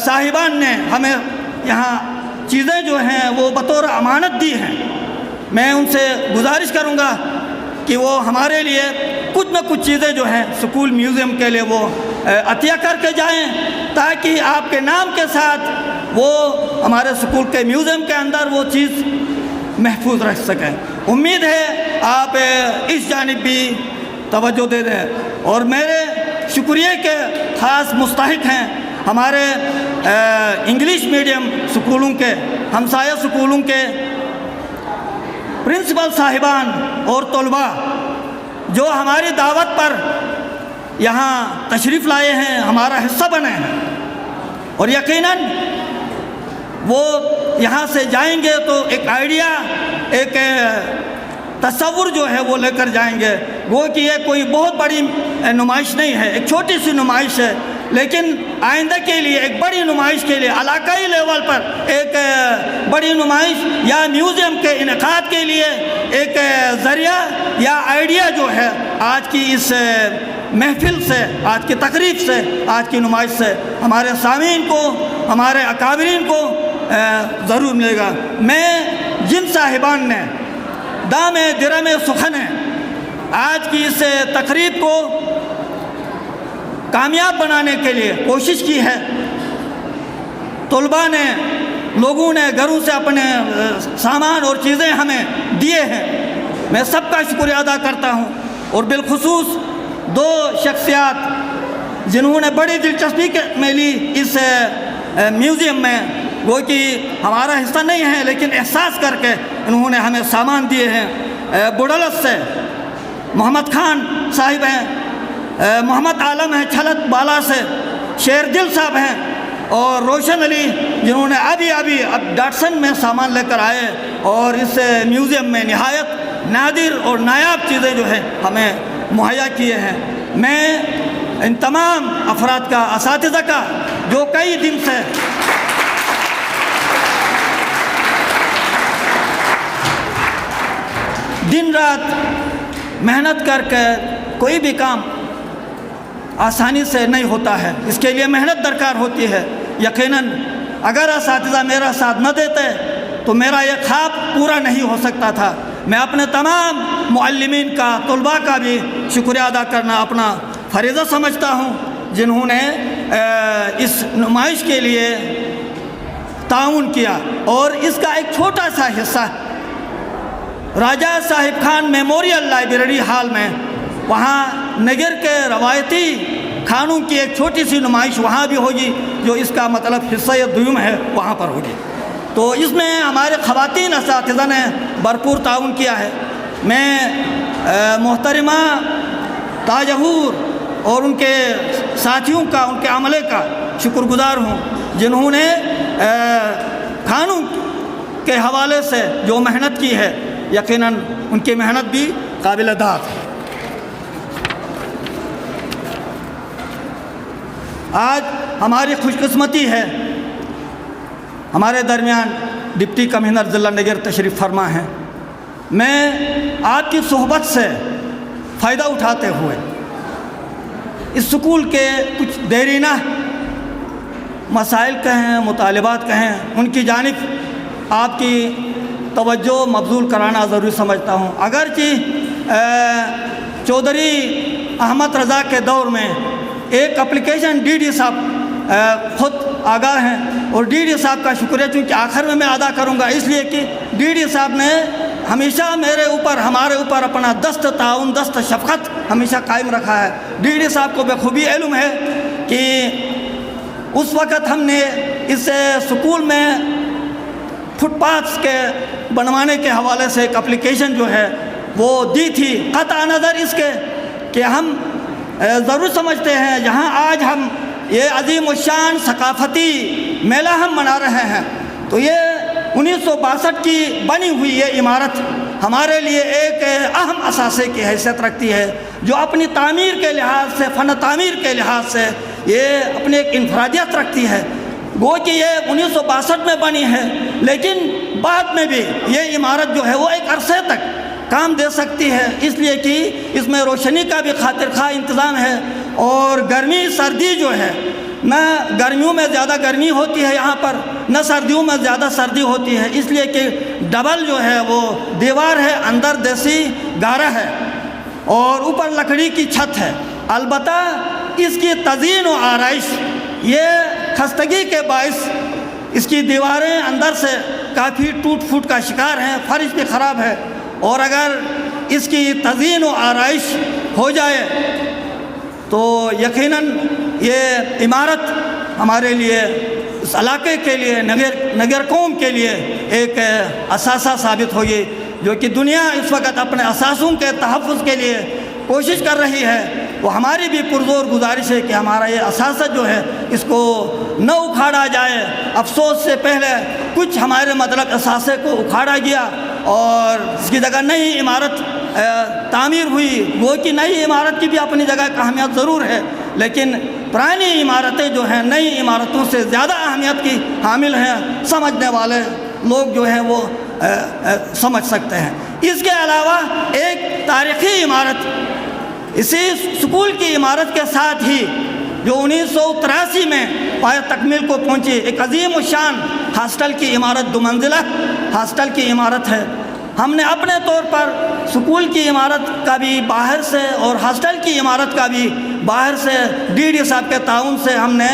صاحبان نے ہمیں یہاں چیزیں جو ہیں وہ بطور امانت دی ہیں میں ان سے گزارش کروں گا کہ وہ ہمارے لیے کچھ نہ کچھ چیزیں جو ہیں سکول میوزیم کے لیے وہ عطیہ کر کے جائیں تاکہ آپ کے نام کے ساتھ وہ ہمارے سکول کے میوزیم کے اندر وہ چیز محفوظ رہ سکیں. امید ہے آپ اس جانب بھی توجہ دے دیں. اور میرے شکریہ کے خاص مستحق ہیں ہمارے انگلش میڈیم سکولوں کے ہمسایہ سکولوں کے پرنسپل صاحبان اور طلباء جو ہماری دعوت پر یہاں تشریف لائے ہیں ہمارا حصہ بنے ہیں. اور یقیناً وہ یہاں سے جائیں گے تو ایک آئیڈیا ایک تصور جو ہے وہ لے کر جائیں گے. وہ کہ یہ کوئی بہت بڑی نمائش نہیں ہے ایک چھوٹی سی نمائش ہے لیکن آئندہ کے لیے ایک بڑی نمائش کے لیے علاقائی لیول پر ایک بڑی نمائش یا میوزیم کے انعقاد کے لیے ایک ذریعہ یا آئیڈیا جو ہے آج کی اس محفل سے آج کی تقریب سے آج کی نمائش سے ہمارے سامعین کو ہمارے اکابرین کو ضرور ملے گا. میں جن صاحبان نے دام درم سخن آج کی اس تقریب کو کامیاب بنانے کے لیے کوشش کی ہے طلباء نے لوگوں نے گھروں سے اپنے سامان اور چیزیں ہمیں دیے ہیں میں سب کا شکریہ ادا کرتا ہوں. اور بالخصوص دو شخصیات جنہوں نے بڑی دلچسپی میں لی اس میوزیم میں وہ کہ ہمارا حصہ نہیں ہے لیکن احساس کر کے انہوں نے ہمیں سامان دیے ہیں. بڑلت سے محمد خان صاحب ہیں محمد عالم ہیں چھلت بالا سے شیر دل صاحب ہیں اور روشن علی جنہوں نے ابھی ڈاٹسن میں سامان لے کر آئے اور اس میوزیم میں نہایت نادر اور نایاب چیزیں جو ہے ہمیں مہیا کیے ہیں. میں ان تمام افراد کا اساتذہ کا جو کئی دن سے دن رات محنت کر کے کوئی بھی کام آسانی سے نہیں ہوتا ہے اس کے لیے محنت درکار ہوتی ہے. یقیناً اگر اساتذہ میرا ساتھ نہ دیتے تو میرا یہ خواب پورا نہیں ہو سکتا تھا. میں اپنے تمام معلمین کا طلباء کا بھی شکریہ ادا کرنا اپنا فریضہ سمجھتا ہوں جنہوں نے اس نمائش کے لیے تعاون کیا. اور اس کا ایک چھوٹا سا حصہ راجہ صاحب خان میموریل لائبریری ہال میں وہاں نگر کے روایتی کھانوں کی ایک چھوٹی سی نمائش وہاں بھی ہوگی جو اس کا مطلب حصہ دوم ہے وہاں پر ہوگی. تو اس میں ہمارے خواتین اساتذہ نے بھرپور تعاون کیا ہے. میں محترمہ تاجہور اور ان کے ساتھیوں کا ان کے عملے کا شکر گزار ہوں جنہوں نے کھانوں کے حوالے سے جو محنت کی ہے یقیناً ان کی محنت بھی قابل داد ہے. آج ہماری خوش قسمتی ہے ہمارے درمیان ڈپٹی کمشنر ضلع نگر تشریف فرما ہیں. میں آپ کی صحبت سے فائدہ اٹھاتے ہوئے اس سکول کے کچھ دیرینہ مسائل کہیں مطالبات کہیں ان کی جانب آپ کی توجہ مبذول کرانا ضروری سمجھتا ہوں. اگرچہ چودھری احمد رضا کے دور میں ایک اپلیکیشن ڈی ڈی صاحب خود آگاہ ہیں اور ڈی ڈی صاحب کا شکریہ چونکہ آخر میں ادا کروں گا اس لیے کہ ڈی ڈی صاحب نے ہمیشہ میرے اوپر ہمارے اوپر اپنا دست تعاون دست شفقت ہمیشہ قائم رکھا ہے. ڈی ڈی صاحب کو بخوبی علم ہے کہ اس وقت ہم نے اس سکول میں فٹ پاتھس کے بنوانے کے حوالے سے ایک اپلیکیشن جو ہے وہ دی تھی قطع نظر اس کے کہ ہم ضرور سمجھتے ہیں جہاں آج ہم یہ عظیم الشان ثقافتی میلہ ہم منا رہے ہیں تو یہ 1962 کی بنی ہوئی یہ عمارت ہمارے لیے ایک اہم اثاثے کی حیثیت رکھتی ہے، جو اپنی تعمیر کے لحاظ سے، فن تعمیر کے لحاظ سے یہ اپنی ایک انفرادیت رکھتی ہے۔ گو کہ یہ 1962 میں بنی ہے، لیکن بعد میں بھی یہ عمارت جو ہے وہ ایک عرصے تک کام دے سکتی ہے، اس لیے کہ اس میں روشنی کا بھی خاطر خواہ انتظام ہے، اور گرمی سردی جو ہے، نہ گرمیوں میں زیادہ گرمی ہوتی ہے یہاں پر، نہ سردیوں میں زیادہ سردی ہوتی ہے، اس لیے کہ ڈبل جو ہے وہ دیوار ہے، اندر دیسی گارا ہے اور اوپر لکڑی کی چھت ہے۔ البتہ اس کی تزئین و آرائش یہ خستگی کے باعث اس کی دیواریں اندر سے کافی ٹوٹ پھوٹ کا شکار ہیں، فرش بھی خراب ہے، اور اگر اس کی تزئین و آرائش ہو جائے تو یقیناً یہ عمارت ہمارے لیے، اس علاقے کے لیے، نگر قوم کے لیے ایک اثاثہ ثابت ہوگی، جو کہ دنیا اس وقت اپنے اثاثوں کے تحفظ کے لیے کوشش کر رہی ہے۔ وہ ہماری بھی پرزور گزارش ہے کہ ہمارا یہ اثاثہ جو ہے اس کو نہ اکھاڑا جائے۔ افسوس سے پہلے کچھ ہمارے مطلب اثاثے کو اکھاڑا گیا اور اس کی جگہ نئی عمارت تعمیر ہوئی۔ وہ کہ نئی عمارت کی بھی اپنی جگہ کا اہمیت ضرور ہے، لیکن پرانی عمارتیں جو ہیں نئی عمارتوں سے زیادہ اہمیت کی حامل ہیں، سمجھنے والے لوگ جو ہیں وہ سمجھ سکتے ہیں۔ اس کے علاوہ ایک تاریخی عمارت اسی سکول کی عمارت کے ساتھ ہی جو 1983 میں پایہ تکمیل کو پہنچی، ایک عظیم الشان ہاسٹل کی عمارت، 2 منزلہ ہاسٹل کی عمارت ہے۔ ہم نے اپنے طور پر سکول کی عمارت کا بھی باہر سے اور ہاسٹل کی عمارت کا بھی باہر سے ڈی ڈی صاحب کے تعاون سے ہم نے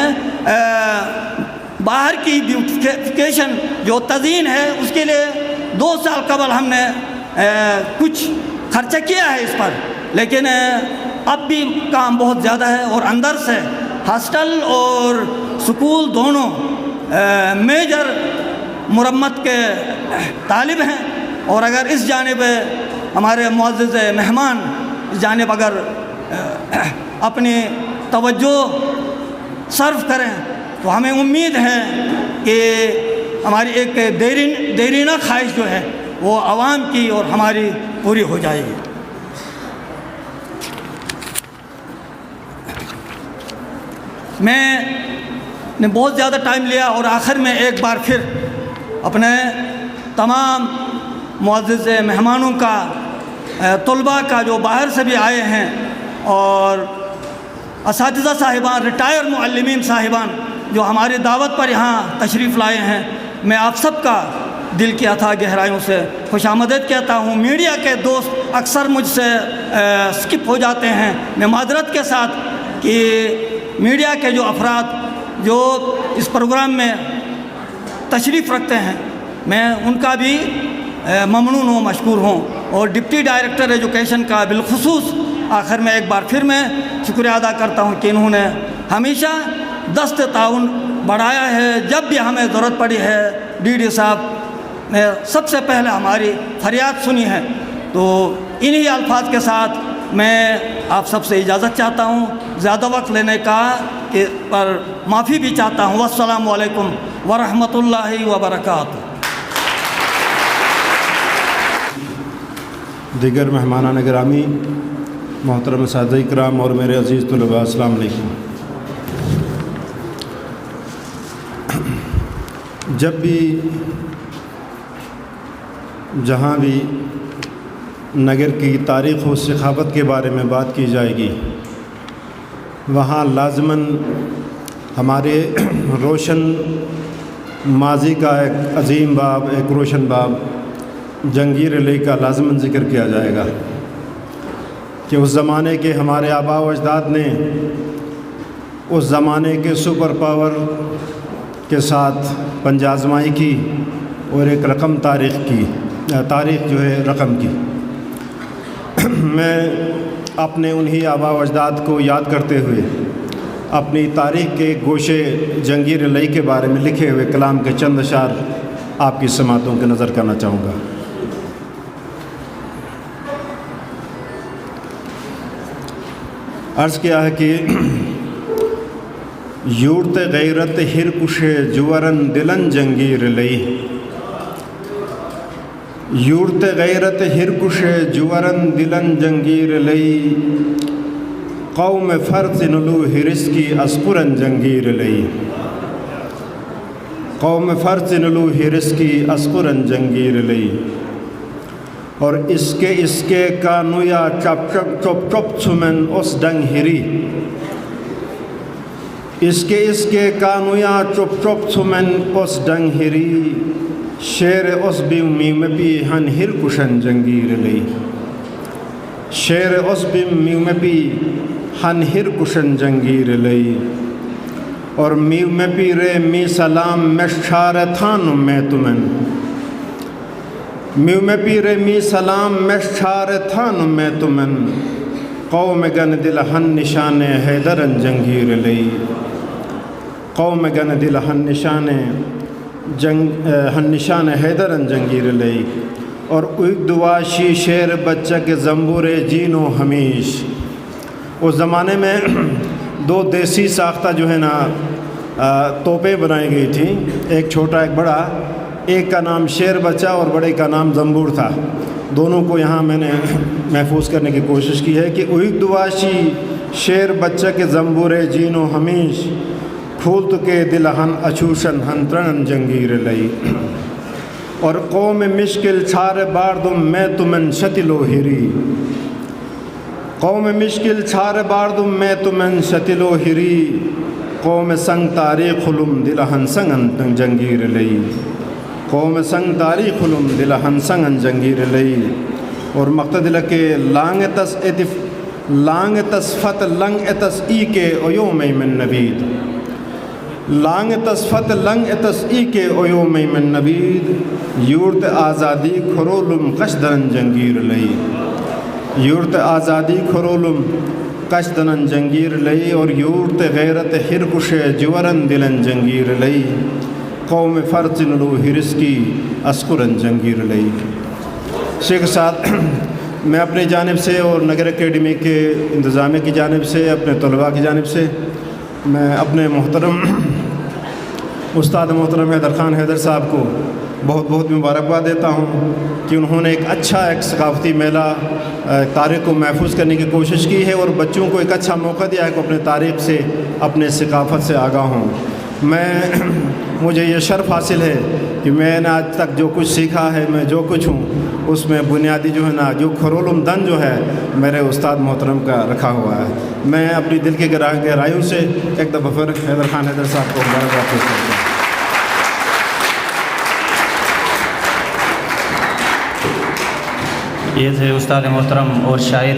باہر کی بیوٹیفیکیشن جو تزئین ہے اس کے لیے 2 سال قبل ہم نے کچھ خرچہ کیا ہے اس پر، لیکن اب بھی کام بہت زیادہ ہے، اور اندر سے ہاسٹل اور سکول دونوں میجر مرمت کے طالب ہیں، اور اگر اس جانب ہمارے معزز مہمان اس جانب اگر اپنی توجہ صرف کریں تو ہمیں امید ہے کہ ہماری ایک دیرینہ خواہش جو ہے وہ عوام کی اور ہماری پوری ہو جائے گی۔ میں نے بہت زیادہ ٹائم لیا، اور آخر میں ایک بار پھر اپنے تمام معزز مہمانوں کا، طلباء کا جو باہر سے بھی آئے ہیں، اور اساتذہ صاحبان، ریٹائر معلمین صاحبان جو ہماری دعوت پر یہاں تشریف لائے ہیں، میں آپ سب کا دل کی اتھاہ گہرائیوں سے خوش آمدید کہتا ہوں۔ میڈیا کے دوست اکثر مجھ سے سکپ ہو جاتے ہیں، میں معذرت کے ساتھ کہ میڈیا کے جو افراد جو اس پروگرام میں تشریف رکھتے ہیں میں ان کا بھی ممنون ہوں، مشکور ہوں، اور ڈپٹی ڈائریکٹر ایجوکیشن کا بالخصوص آخر میں ایک بار پھر میں شکریہ ادا کرتا ہوں کہ انہوں نے ہمیشہ دست تعاون بڑھایا ہے۔ جب بھی ہمیں ضرورت پڑی ہے ڈی ڈی صاحب نے سب سے پہلے ہماری فریاد سنی ہے۔ تو انہی الفاظ کے ساتھ میں آپ سب سے اجازت چاہتا ہوں، زیادہ وقت لینے کا پر معافی بھی چاہتا ہوں۔ والسلام علیکم ورحمۃ اللہ وبرکاتہ۔ دیگر مہمانان گرامی، محترم اساتذہ کرام اور میرے عزیز طلباء، السلام علیکم۔ جب بھی جہاں بھی نگر کی تاریخ و ثقافت کے بارے میں بات کی جائے گی، وہاں لازماً ہمارے روشن ماضی کا ایک عظیم باب، ایک روشن باب جہانگیر علی کا لازماً ذکر کیا جائے گا کہ اس زمانے کے ہمارے آباء و اجداد نے اس زمانے کے سپر پاور کے ساتھ پنجہ آزمائی کی اور ایک رقم تاریخ جو ہے رقم کی۔ میں اپنے انہی آباء و اجداد کو یاد کرتے ہوئے اپنی تاریخ کے گوشے جہانگیر علی کے بارے میں لکھے ہوئے کلام کے چند اشعار آپ کی سماعتوں کے نظر کرنا چاہوں گا۔ عرض کیا ہے کہ یورت غیرت ہر کش جورن دلن جہانگیر علی، یورت غیرت ہرکش جورن دلن جنگیر لئی قوم فرز نلو ہرس کی اسقرن جنگیر لئی قوم فرز نلو ہرس کی اسقرن جنگیر لئی اور اس کے کانویا چپ چپ چھمن اس ڈنگ ہری اس کے کانویا چپ چھمن اس ڈنگ ہری شیر اس میو پی ہن ہر کشن جنگیر لئی شیر اس میو پی ہن ہر کشن جنگیر لئی اور میو پی رے می سلام مشار تھان میں تمن میو پی رے می سلام مشار تھان میں تمن قوم گن دل ہن نشان حیدرن جنگیر لئی قوم گن دل ہن نشان حیدرن جنگیر لئی اور ایک دواشی شیر بچہ کے زمبور جین و ہمیش. اس زمانے میں دو دیسی ساختہ جو ہے نا توپیں بنائی گئی تھیں، ایک چھوٹا ایک بڑا. ایک کا نام شیر بچہ اور بڑے کا نام زمبور تھا. دونوں کو یہاں میں نے محفوظ کرنے کی کوشش کی ہے کہ ایک دواشی شیر بچہ کے زمبور جین و ہمیش پھول تو کے دل ہن اچھوشن ہن ترن جنگیر لئی اور قوم مشکل چھار باردم میں تمن شتلو ہری قوم مشکل چھار باردم میں تمن شتلو ہری قوم سنگ تاریخ علم دل ہن سنگن جنگیر لئی قوم سنگ تاریخ علم دل ہن سنگن جنگیر لئی اور مقتدل کے لانگ تصفت لنگ اتس ای کے ایوم من نبید لانگ تصفت لنگ اتس ای کے ایوم من نبید یورت آزادی کھرولم قشدن جنگیر لئی یورت آزادی کھرولم قشدن جنگیر لئی اور یورت غیرت ہرکش جورن دلن جنگیر لئی قوم فرز نلو ہرس کی اسقرن جنگیر لئی. شیخ صاحب، میں اپنی جانب سے اور نگر اکیڈمی کے انتظامیہ کی جانب سے، اپنے طلباء کی جانب سے، میں اپنے محترم استاد محترم حیدر خان حیدر صاحب کو بہت بہت مبارکباد دیتا ہوں کہ انہوں نے ایک اچھا ایک ثقافتی میلہ تاریخ کو محفوظ کرنے کی کوشش کی ہے اور بچوں کو ایک اچھا موقع دیا ہے کہ اپنے تاریخ سے، اپنے ثقافت سے آگاہ ہوں. مجھے یہ شرف حاصل ہے کہ میں نے آج تک جو کچھ سیکھا ہے، میں جو کچھ ہوں اس میں بنیادی جو ہے نا جو کھرولم دن جو ہے میرے استاد محترم کا رکھا ہوا ہے. میں اپنی دل کی گہرائیوں سے ایک دفعہ پھر حیدر خان حیدر صاحب کو مبارکباد پیش کرتا ہوں. یہ تھے استاد محترم اور شاعر.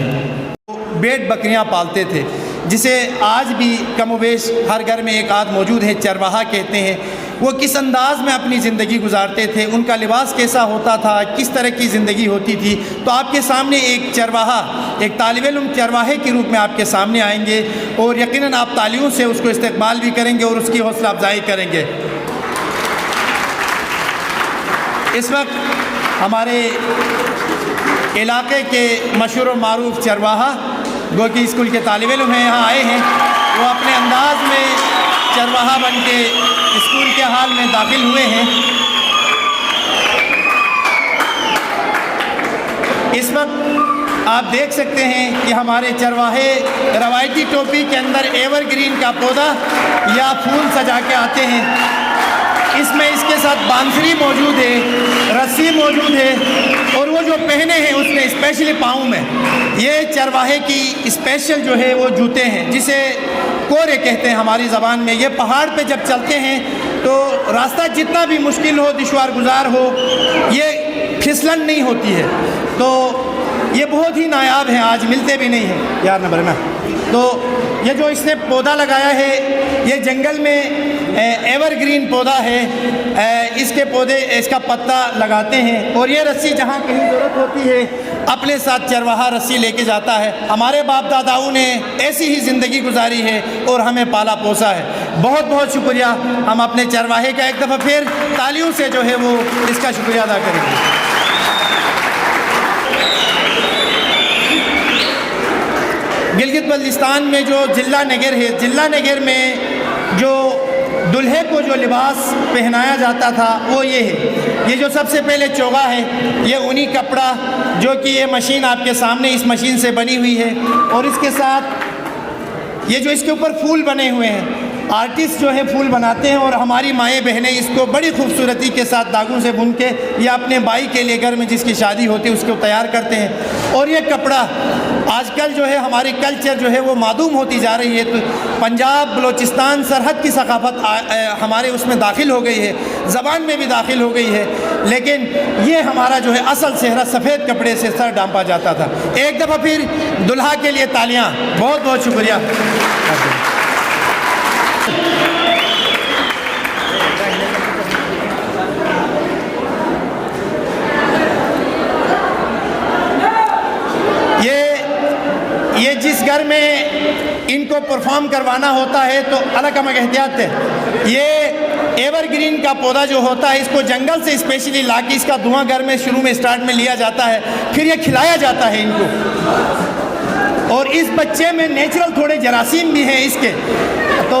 بیٹ بکریاں پالتے تھے جسے آج بھی کم و بیش ہر گھر میں ایک آدھ موجود ہے، چرواہا کہتے ہیں. وہ کس انداز میں اپنی زندگی گزارتے تھے، ان کا لباس کیسا ہوتا تھا، کس طرح کی زندگی ہوتی تھی. تو آپ کے سامنے ایک چرواہا، ایک طالب علم چرواہے کے روپ میں آپ کے سامنے آئیں گے اور یقیناً آپ تالیوں سے اس کو استقبال بھی کریں گے اور اس کی حوصلہ افزائی کریں گے. اس وقت ہمارے علاقے کے مشہور و معروف چرواہا گو کہ اسکول کے طالب علم ہیں، یہاں آئے ہیں. وہ اپنے انداز میں چرواہا بن کے اسکول کے حال میں داخل ہوئے ہیں. اس وقت آپ دیکھ سکتے ہیں کہ ہمارے چرواہے روایتی ٹوپی کے اندر ایور گرین کا پودا یا پھول سجا کے آتے ہیں. اس میں اس کے ساتھ بانسری موجود ہے، رسی موجود ہے اور وہ جو پہنے ہیں اس میں اسپیشلی پاؤں میں یہ چرواہے کی اسپیشل جو ہے وہ جوتے ہیں جسے کورے کہتے ہیں ہماری زبان میں. یہ پہاڑ پہ جب چلتے ہیں تو راستہ جتنا بھی مشکل ہو، دشوار گزار ہو، یہ پھسلن نہیں ہوتی ہے. تو یہ بہت ہی نایاب ہیں، آج ملتے بھی نہیں ہیں یار نمبر میں. تو یہ جو اس نے پودا لگایا ہے یہ جنگل میں ایور گرین پودا ہے. اس کے پودے، اس کا پتا لگاتے ہیں اور یہ رسی جہاں کہیں ضرورت ہوتی ہے اپنے ساتھ چرواہا رسی لے کے جاتا ہے. ہمارے باپ داداؤں نے ایسی ہی زندگی گزاری ہے اور ہمیں پالا پوسا ہے. بہت بہت شکریہ. ہم اپنے چرواہے کا ایک دفعہ پھر تالیوں سے جو ہے وہ اس کا شکریہ ادا کریں گے. گلگت بلتستان میں جو ضلع نگر ہے، ضلع نگر میں جو دلہے کو جو لباس پہنایا جاتا تھا وہ یہ ہے، یہ جو سب سے پہلے چوغا ہے یہ اونی کپڑا، جو کہ یہ مشین آپ کے سامنے اس مشین سے بنی ہوئی ہے، اور اس کے ساتھ یہ جو اس کے اوپر پھول بنے ہوئے ہیں، آرٹسٹ جو ہے پھول بناتے ہیں، اور ہماری مائیں بہنیں اس کو بڑی خوبصورتی کے ساتھ داغوں سے بن کے یا اپنے بھائی کے لیے گھر میں جس کی شادی ہوتی ہے اس کو تیار کرتے ہیں۔ اور یہ کپڑا آج کل جو ہے ہماری کلچر جو ہے وہ معدوم ہوتی جا رہی ہے، تو پنجاب بلوچستان سرحد کی ثقافت ہمارے اس میں داخل ہو گئی ہے، زبان میں بھی داخل ہو گئی ہے، لیکن یہ ہمارا جو ہے اصل چہرہ سفید کپڑے سے سر ڈھانپا جاتا تھا۔ ایک دفعہ پھر دلہا کے لیے تالیاں، بہت بہت شکریہ۔ یہ جس گھر میں ان کو پرفارم کروانا ہوتا ہے تو الگ کم احتیاط ہے، یہ ایور گرین کا پودا جو ہوتا ہے اس کو جنگل سے اسپیشلی لا کے اس کا دھواں گھر میں شروع میں سٹارٹ میں لیا جاتا ہے، پھر یہ کھلایا جاتا ہے ان کو، اور اس بچے میں نیچرل تھوڑے جراثیم بھی ہیں اس کے، تو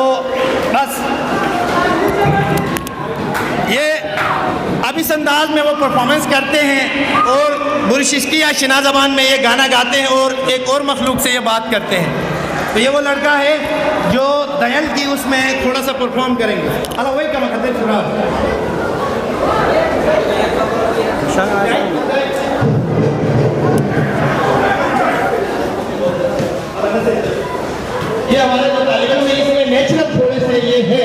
بس یہ اب اس انداز میں وہ پرفارمنس کرتے ہیں اور برششکی یا شنا زبان میں یہ گانا گاتے ہیں اور ایک اور مخلوق سے یہ بات کرتے ہیں۔ تو یہ وہ لڑکا ہے جو دین کی اس میں تھوڑا سا پرفارم کریں گے۔ اللہ وہی کا مقدر یہ ہمارے مطالعے میں اس میں نیچرل تھوڑے سے یہ ہے،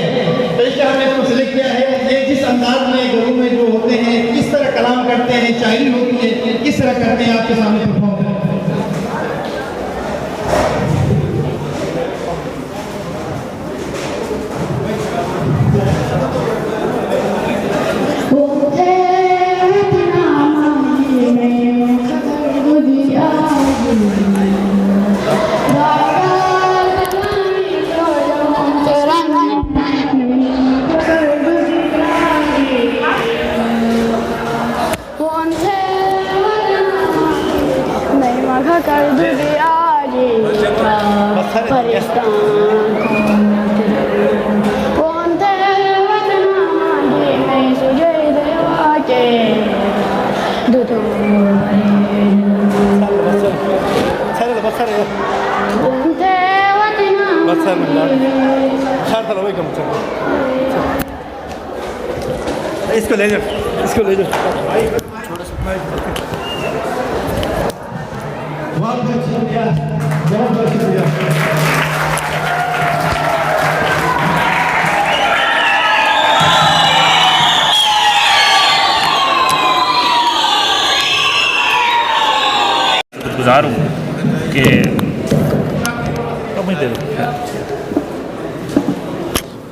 تو اس لیے ہم نے اس کو سلیکٹ کیا ہے۔ یہ جس انداز میں گھروں میں جو ہوتے ہیں کس طرح کلام کرتے ہیں، شاعری ہوتی ہے کس طرح کرتے ہیں، آپ کے سامنے پرفارم کرتے ہیں۔ اس کو لے جاؤ، اس کو لے جاؤ۔ بہت بہت شکریہ، بہت بہت شکریہ۔ گزار ہوں کہ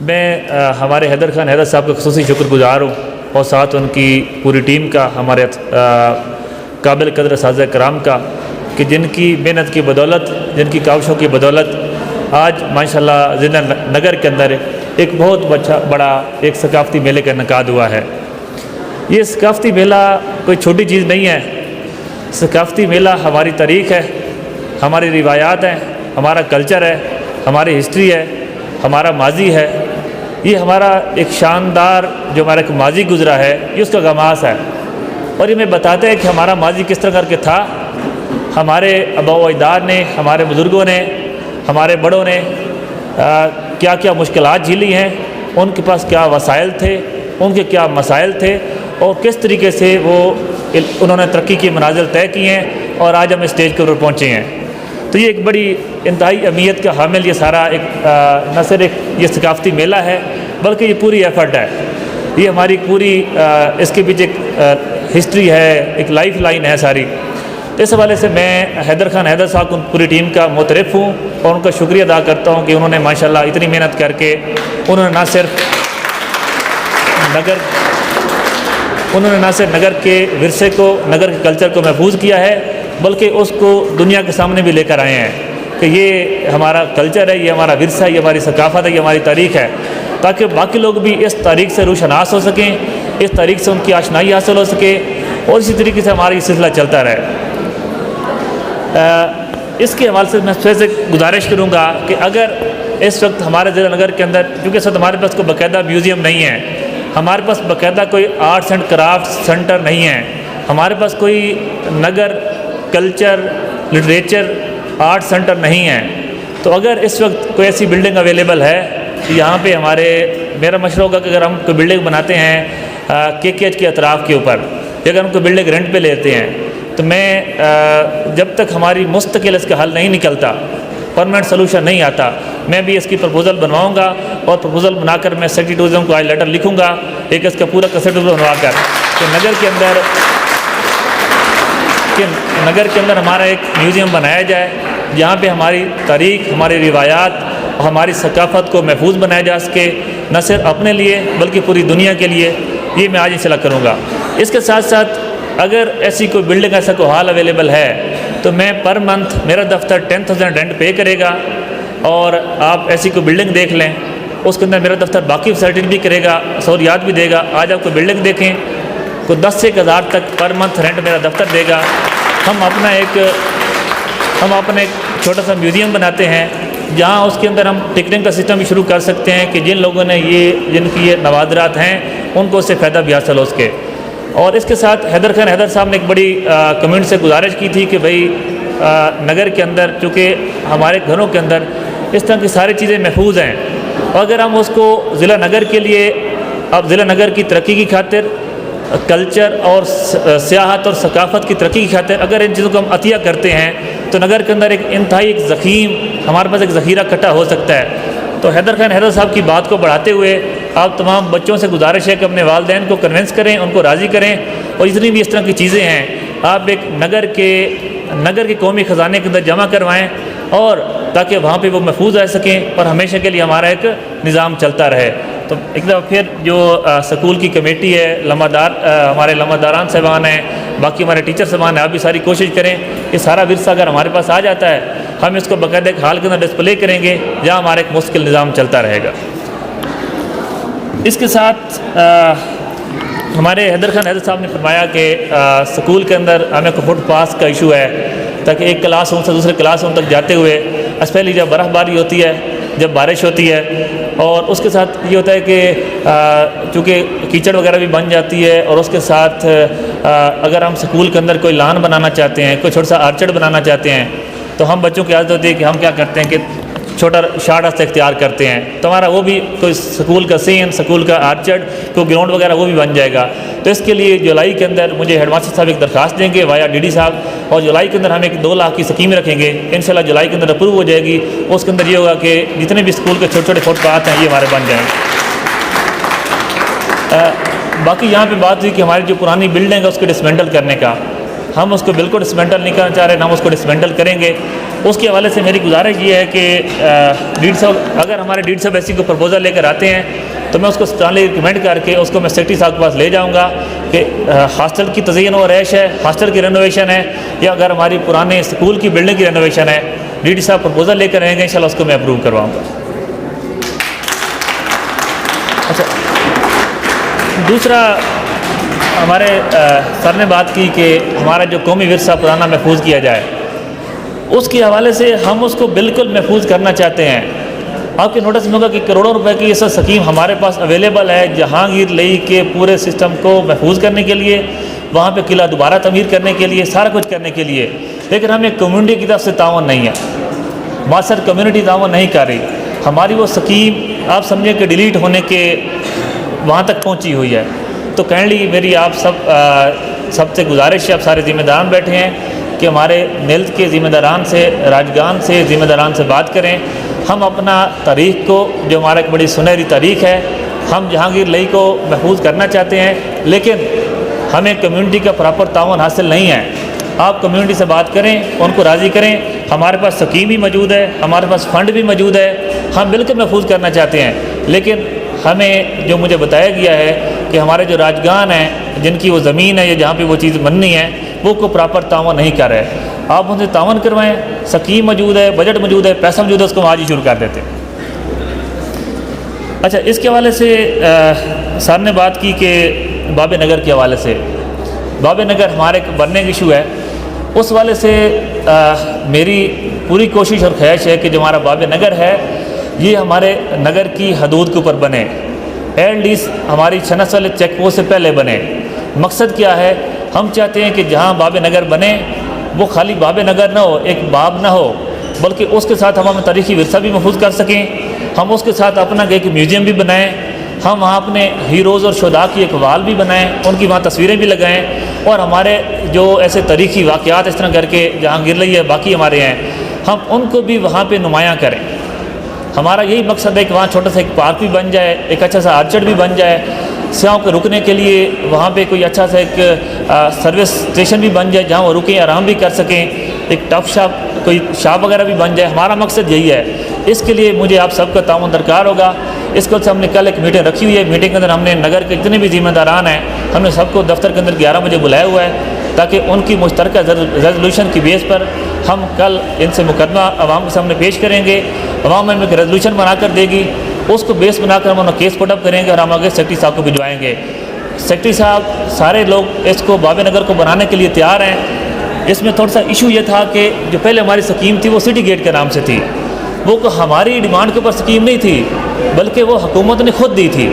میں ہمارے حیدر خان حیدر صاحب کا خصوصی شکر گزار ہوں، اور ساتھ ان کی پوری ٹیم کا، ہمارے قابل قدر اساتذہ کرام کا، کہ جن کی محنت کی بدولت، جن کی کاوشوں کی بدولت آج ماشاءاللہ زندہ نگر کے اندر ایک بہت بڑا ایک ثقافتی میلے کا انعقاد ہوا ہے۔ یہ ثقافتی میلہ کوئی چھوٹی چیز نہیں ہے، ثقافتی میلہ ہماری تاریخ ہے، ہماری روایات ہیں، ہمارا کلچر ہے، ہماری ہسٹری ہے، ہمارا ماضی ہے۔ یہ ہمارا ایک شاندار جو ہمارا ایک ماضی گزرا ہے، یہ اس کا غماس ہے، اور یہ میں بتاتے ہیں کہ ہمارا ماضی کس طرح کر کے تھا۔ ہمارے آباء و اجداد نے، ہمارے بزرگوں نے، ہمارے بڑوں نے کیا کیا مشکلات جھیلی ہیں، ان کے پاس کیا وسائل تھے، ان کے کیا مسائل تھے، اور کس طریقے سے وہ انہوں نے ترقی کی منازل طے کی ہیں، اور آج ہم اسٹیج کے اوپر پہنچے ہیں۔ تو یہ ایک بڑی انتہائی اہمیت کا حامل یہ سارا ایک نہ صرف ایک یہ ثقافتی میلہ ہے، بلکہ یہ پوری ایفرٹ ہے، یہ ہماری پوری اس کے پیچھے ایک ہسٹری ہے، ایک لائف لائن ہے ساری۔ اس حوالے سے میں حیدر خان حیدر صاحب کو پوری ٹیم کا معترف ہوں، اور ان کا شکریہ ادا کرتا ہوں کہ انہوں نے ماشاءاللہ اتنی محنت کر کے انہوں نے نہ صرف نگر کے ورثے کو، نگر کے کلچر کو محفوظ کیا ہے، بلکہ اس کو دنیا کے سامنے بھی لے کر آئے ہیں کہ یہ ہمارا کلچر ہے، یہ ہمارا ورثہ ہے، یہ ہماری ثقافت ہے، یہ ہماری تاریخ ہے، تاکہ باقی لوگ بھی اس تاریخ سے روشناس ہو سکیں، اس تاریخ سے ان کی آشنائی حاصل ہو سکے، اور اسی طریقے سے ہماری سلسلہ چلتا رہے۔ اس کے حوالے سے میں پھر سے گزارش کروں گا کہ اگر اس وقت ہمارے ضلع نگر کے اندر، کیونکہ اس وقت ہمارے پاس کوئی باقاعدہ میوزیم نہیں ہے، ہمارے پاس باقاعدہ کوئی آرٹس اینڈ کرافٹ سینٹر نہیں ہے، ہمارے پاس کوئی Nagar culture literature art centre نہیں ہے، تو اگر اس وقت کوئی ایسی بلڈنگ اویلیبل ہے یہاں پہ میرا مشورہ ہوگا کہ اگر ہم کوئی بلڈنگ بناتے ہیں KKH کے اطراف کے اوپر، یا اگر ہم کوئی بلڈنگ رینٹ پہ لیتے ہیں، تو میں جب تک ہماری مستقل اس کا حل نہیں نکلتا، پرماننٹ سلوشن نہیں آتا، میں بھی اس کی پرپوزل بنواؤں گا، اور پرپوزل بنا کر میں سیکرٹری ٹورزم کو آج لیٹر لکھوں گا ایک اس کا پورا کسٹ بنوا کر کہ نگر کے اندر ہمارا ایک میوزیم بنایا جائے جہاں پہ ہماری تاریخ، ہماری روایات اور ہماری ثقافت کو محفوظ بنایا جا سکے، نہ صرف اپنے لیے بلکہ پوری دنیا کے لیے۔ یہ میں آج انشاءاللہ کروں گا۔ اس کے ساتھ ساتھ اگر ایسی کوئی بلڈنگ، ایسا کوئی ہال اویلیبل ہے تو میں پر منتھ میرا دفتر 10,000 رینٹ پے کرے گا، اور آپ ایسی کوئی بلڈنگ دیکھ لیں، اس کے اندر میرا دفتر باقی فیسلٹی بھی کرے گا، سہولیات بھی دے گا۔ آج آپ کوئی بلڈنگ دیکھیں، کوئی 10 سے 1,000 تک پر منتھ رینٹ میرا دفتر دے گا۔ ہم اپنا ایک چھوٹا سا میوزیم بناتے ہیں جہاں اس کے اندر ہم ٹکٹنگ کا سسٹم بھی شروع کر سکتے ہیں کہ جن لوگوں نے جن کی یہ نوادرات ہیں ان کو اس سے فائدہ بھی حاصل ہو سکے۔ اور اس کے ساتھ حیدر صاحب نے ایک بڑی کمیونٹی سے گزارش کی تھی کہ بھئی نگر کے اندر، چونکہ ہمارے گھروں کے اندر اس طرح کی ساری چیزیں محفوظ ہیں، اور اگر ہم اس کو ضلع نگر کے لیے، اب ضلع نگر کی ترقی کی خاطر، کلچر اور سیاحت اور ثقافت کی ترقی کی خاطر اگر ان چیزوں کو ہم عطیہ کرتے ہیں تو نگر کے اندر ایک انتہائی ہمارے پاس ایک ذخیرہ اکٹھا ہو سکتا ہے۔ تو حیدر صاحب کی بات کو بڑھاتے ہوئے آپ تمام بچوں سے گزارش ہے کہ اپنے والدین کو کنونس کریں، ان کو راضی کریں، اور جتنی بھی اس طرح کی چیزیں ہیں آپ ایک نگر کے قومی خزانے کے اندر جمع کروائیں، اور تاکہ وہاں پہ وہ محفوظ رہ سکیں اور ہمیشہ کے لیے ہمارا ایک نظام چلتا رہے۔ تو ایک دفعہ پھر جو سکول کی کمیٹی ہے، ہمارے لمحداران صاحبان ہیں، باقی ہمارے ٹیچر صاحبان ہیں، آپ بھی ساری کوشش کریں کہ سارا ورثہ اگر ہمارے پاس آ جاتا ہے ہم اس کو باقاعدہ ایک ہال کے اندر ڈسپلے کریں گے جہاں ہمارا ایک مستقل نظام چلتا رہے گا۔ اس کے ساتھ ہمارے حیدر صاحب نے فرمایا کہ سکول کے اندر ہمیں فٹ پاس کا ایشو ہے، تاکہ ایک کلاس روم سے دوسرے کلاس روم تک جاتے ہوئے اسپیشلی جب برف باری ہوتی ہے، جب بارش ہوتی ہے، اور اس کے ساتھ یہ ہوتا ہے کہ چونکہ کیچڑ وغیرہ بھی بن جاتی ہے، اور اس کے ساتھ اگر ہم سکول کے اندر کوئی لان بنانا چاہتے ہیں، کوئی چھوٹا سا آرچڈ بنانا چاہتے ہیں، تو ہم بچوں کی عادت ہوتی ہے کہ ہم کیا کرتے ہیں کہ چھوٹا شارٹ راستہ اختیار کرتے ہیں، تو ہمارا وہ بھی کوئی سکول کا سین، سکول کا آرچڈ، کوئی گراؤنڈ وغیرہ وہ بھی بن جائے گا۔ تو اس کے لیے جولائی کے اندر مجھے ہیڈ ماسٹر صاحب ایک درخواست دیں گے وایا DD صاحب، اور جولائی کے اندر ہم ایک 2 لاکھ کی اسکیم رکھیں گے، انشاءاللہ جولائی کے اندر اپروو ہو جائے گی۔ اس کے اندر یہ ہوگا کہ جتنے بھی اسکول کے چھوٹے چھوٹے فٹ پاتھ ہیں یہ ہمارے بن جائیں گے۔ باقی یہاں پہ بات ہوئی کہ ہماری جو پرانی بلڈنگ ہے اس کو ڈسمینٹل کرنے کا، ہم اس کو بالکل ڈسمینٹل نہیں کرنا چاہ رہے، ہم اس کو ڈسمینٹل کریں گے۔ اس کے حوالے سے میری گزارش یہ ہے کہ DD صاحب، اگر ہمارے DD صاحب ایسی کوئی پرپوزل لے کر آتے ہیں تو میں اس کو اسٹرانگلی ریکمینڈ کر کے اس کو میں سیکرٹری صاحب کے پاس لے جاؤں گا کہ ہاسٹل کی تزئین و رہائش ہے، ہاسٹل کی رینوویشن ہے، یا اگر ہماری پرانے اسکول کی بلڈنگ کی رینوویشن ہے، DD صاحب پرپوزل لے کر آئیں گے، انشاءاللہ اس کو میں اپروو کرواؤں گا۔ اچھا، دوسرا ہمارے سر نے بات کی کہ ہمارا جو قومی ورثہ پرانا محفوظ کیا جائے، اس کے حوالے سے ہم اس کو بالکل محفوظ کرنا چاہتے ہیں۔ آپ کے نوٹس میں ہوگا کہ کروڑوں روپے کی یہ سب سکیم ہمارے پاس اویلیبل ہے جہانگیر لئی کے پورے سسٹم کو محفوظ کرنے کے لیے، وہاں پہ قلعہ دوبارہ تعمیر کرنے کے لیے، سارا کچھ کرنے کے لیے، لیکن ہمیں کمیونٹی کی طرف سے تعاون نہیں ہے، معاصر کمیونٹی تعاون نہیں کر رہی۔ ہماری وہ سکیم آپ سمجھیں کہ ڈیلیٹ ہونے کے وہاں تک پہنچی ہوئی ہے۔ تو کائنڈلی میری آپ سب سے گزارش ہے، آپ سارے ذمہ داران بیٹھے ہیں، کہ ہمارے نیلت کے ذمہ داران سے، راجگان سے ذمہ داران سے بات کریں۔ ہم اپنا تاریخ کو، جو ہمارا ایک بڑی سنہری تاریخ ہے، ہم جہانگیر لئی کو محفوظ کرنا چاہتے ہیں، لیکن ہمیں کمیونٹی کا پراپر تعاون حاصل نہیں ہے۔ آپ کمیونٹی سے بات کریں، ان کو راضی کریں، ہمارے پاس سکیم بھی موجود ہے، ہمارے پاس فنڈ بھی موجود ہے، ہم بالکل محفوظ کرنا چاہتے ہیں، لیکن ہمیں جو مجھے بتایا گیا ہے کہ ہمارے جو راجگان ہیں، جن کی وہ زمین ہے یا جہاں پہ وہ چیز بننی ہے، وہ کو پراپر تعاون نہیں کر رہے۔ آپ ان سے تعاون کروائیں، سکیم موجود ہے، بجٹ موجود ہے، پیسہ موجود ہے، اس کو ہم آج ہی شروع کر دیتے ہیں۔ اچھا، اس کے حوالے سے سر نے بات کی کہ باب نگر کے حوالے سے، باب نگر ہمارے ایک برننگ ایشو ہے، اس حوالے سے میری پوری کوشش اور خواہش ہے کہ جو ہمارا باب نگر ہے یہ ہمارے نگر کی حدود کے اوپر بنے، ایٹ لیسٹ ہماری چھنس والے چیک پوسٹ سے پہلے بنے۔ مقصد کیا ہے؟ ہم چاہتے ہیں کہ جہاں باب نگر بنے وہ خالی باب نگر نہ ہو، ایک باب نہ ہو، بلکہ اس کے ساتھ ہم اپنا تاریخی ورثہ بھی محفوظ کر سکیں، ہم اس کے ساتھ اپنا ایک میوزیم بھی بنائیں، ہم وہاں اپنے ہیروز اور شہداء کی ایک وال بھی بنائیں، ان کی وہاں تصویریں بھی لگائیں، اور ہمارے جو ایسے تاریخی واقعات اس طرح کر کے جہانگیر لئی ہے باقی ہمارے ہیں، ہم ان کو بھی وہاں پہ نمایاں کریں۔ ہمارا یہی مقصد ہے کہ وہاں چھوٹا سا ایک پارک بھی بن جائے، ایک اچھا سا آرچرڈ بھی بن جائے، سیاحوں کے رکنے کے لیے وہاں پہ کوئی اچھا سا ایک سروس اسٹیشن بھی بن جائے جہاں وہ رکیں، آرام بھی کر سکیں، ایک ٹف شاپ کوئی شاپ وغیرہ بھی بن جائے۔ ہمارا مقصد یہی ہے۔ اس کے لیے مجھے آپ سب کا تعاون درکار ہوگا۔ اس کو ہم نے کل ایک میٹنگ رکھی ہوئی ہے، میٹنگ کے اندر ہم نے نگر کے جتنے بھی ذمہ داران ہیں ہم نے سب کو دفتر کے اندر 11 بجے بلایا ہوا ہے، تاکہ ان کی مشترکہ ریزولوشن کی بیس پر ہم کل ان سے مقدمہ عوام کے سامنے پیش کریں گے، عوام میں ایک ریزولوشن بنا کر دے گی، اس کو بیس بنا کر ہم انہیں کیس پٹ اپ کریں گے اور ہم آگے سیکرٹری صاحب کو بھجوائیں گے۔ سیکرٹری صاحب سارے لوگ اس کو باب نگر کو بنانے کے لیے تیار ہیں۔ اس میں تھوڑا سا ایشو یہ تھا کہ جو پہلے ہماری سکیم تھی وہ سٹی گیٹ کے نام سے تھی، وہ ہماری ڈیمانڈ کے اوپر سکیم نہیں تھی بلکہ وہ حکومت نے خود دی تھی،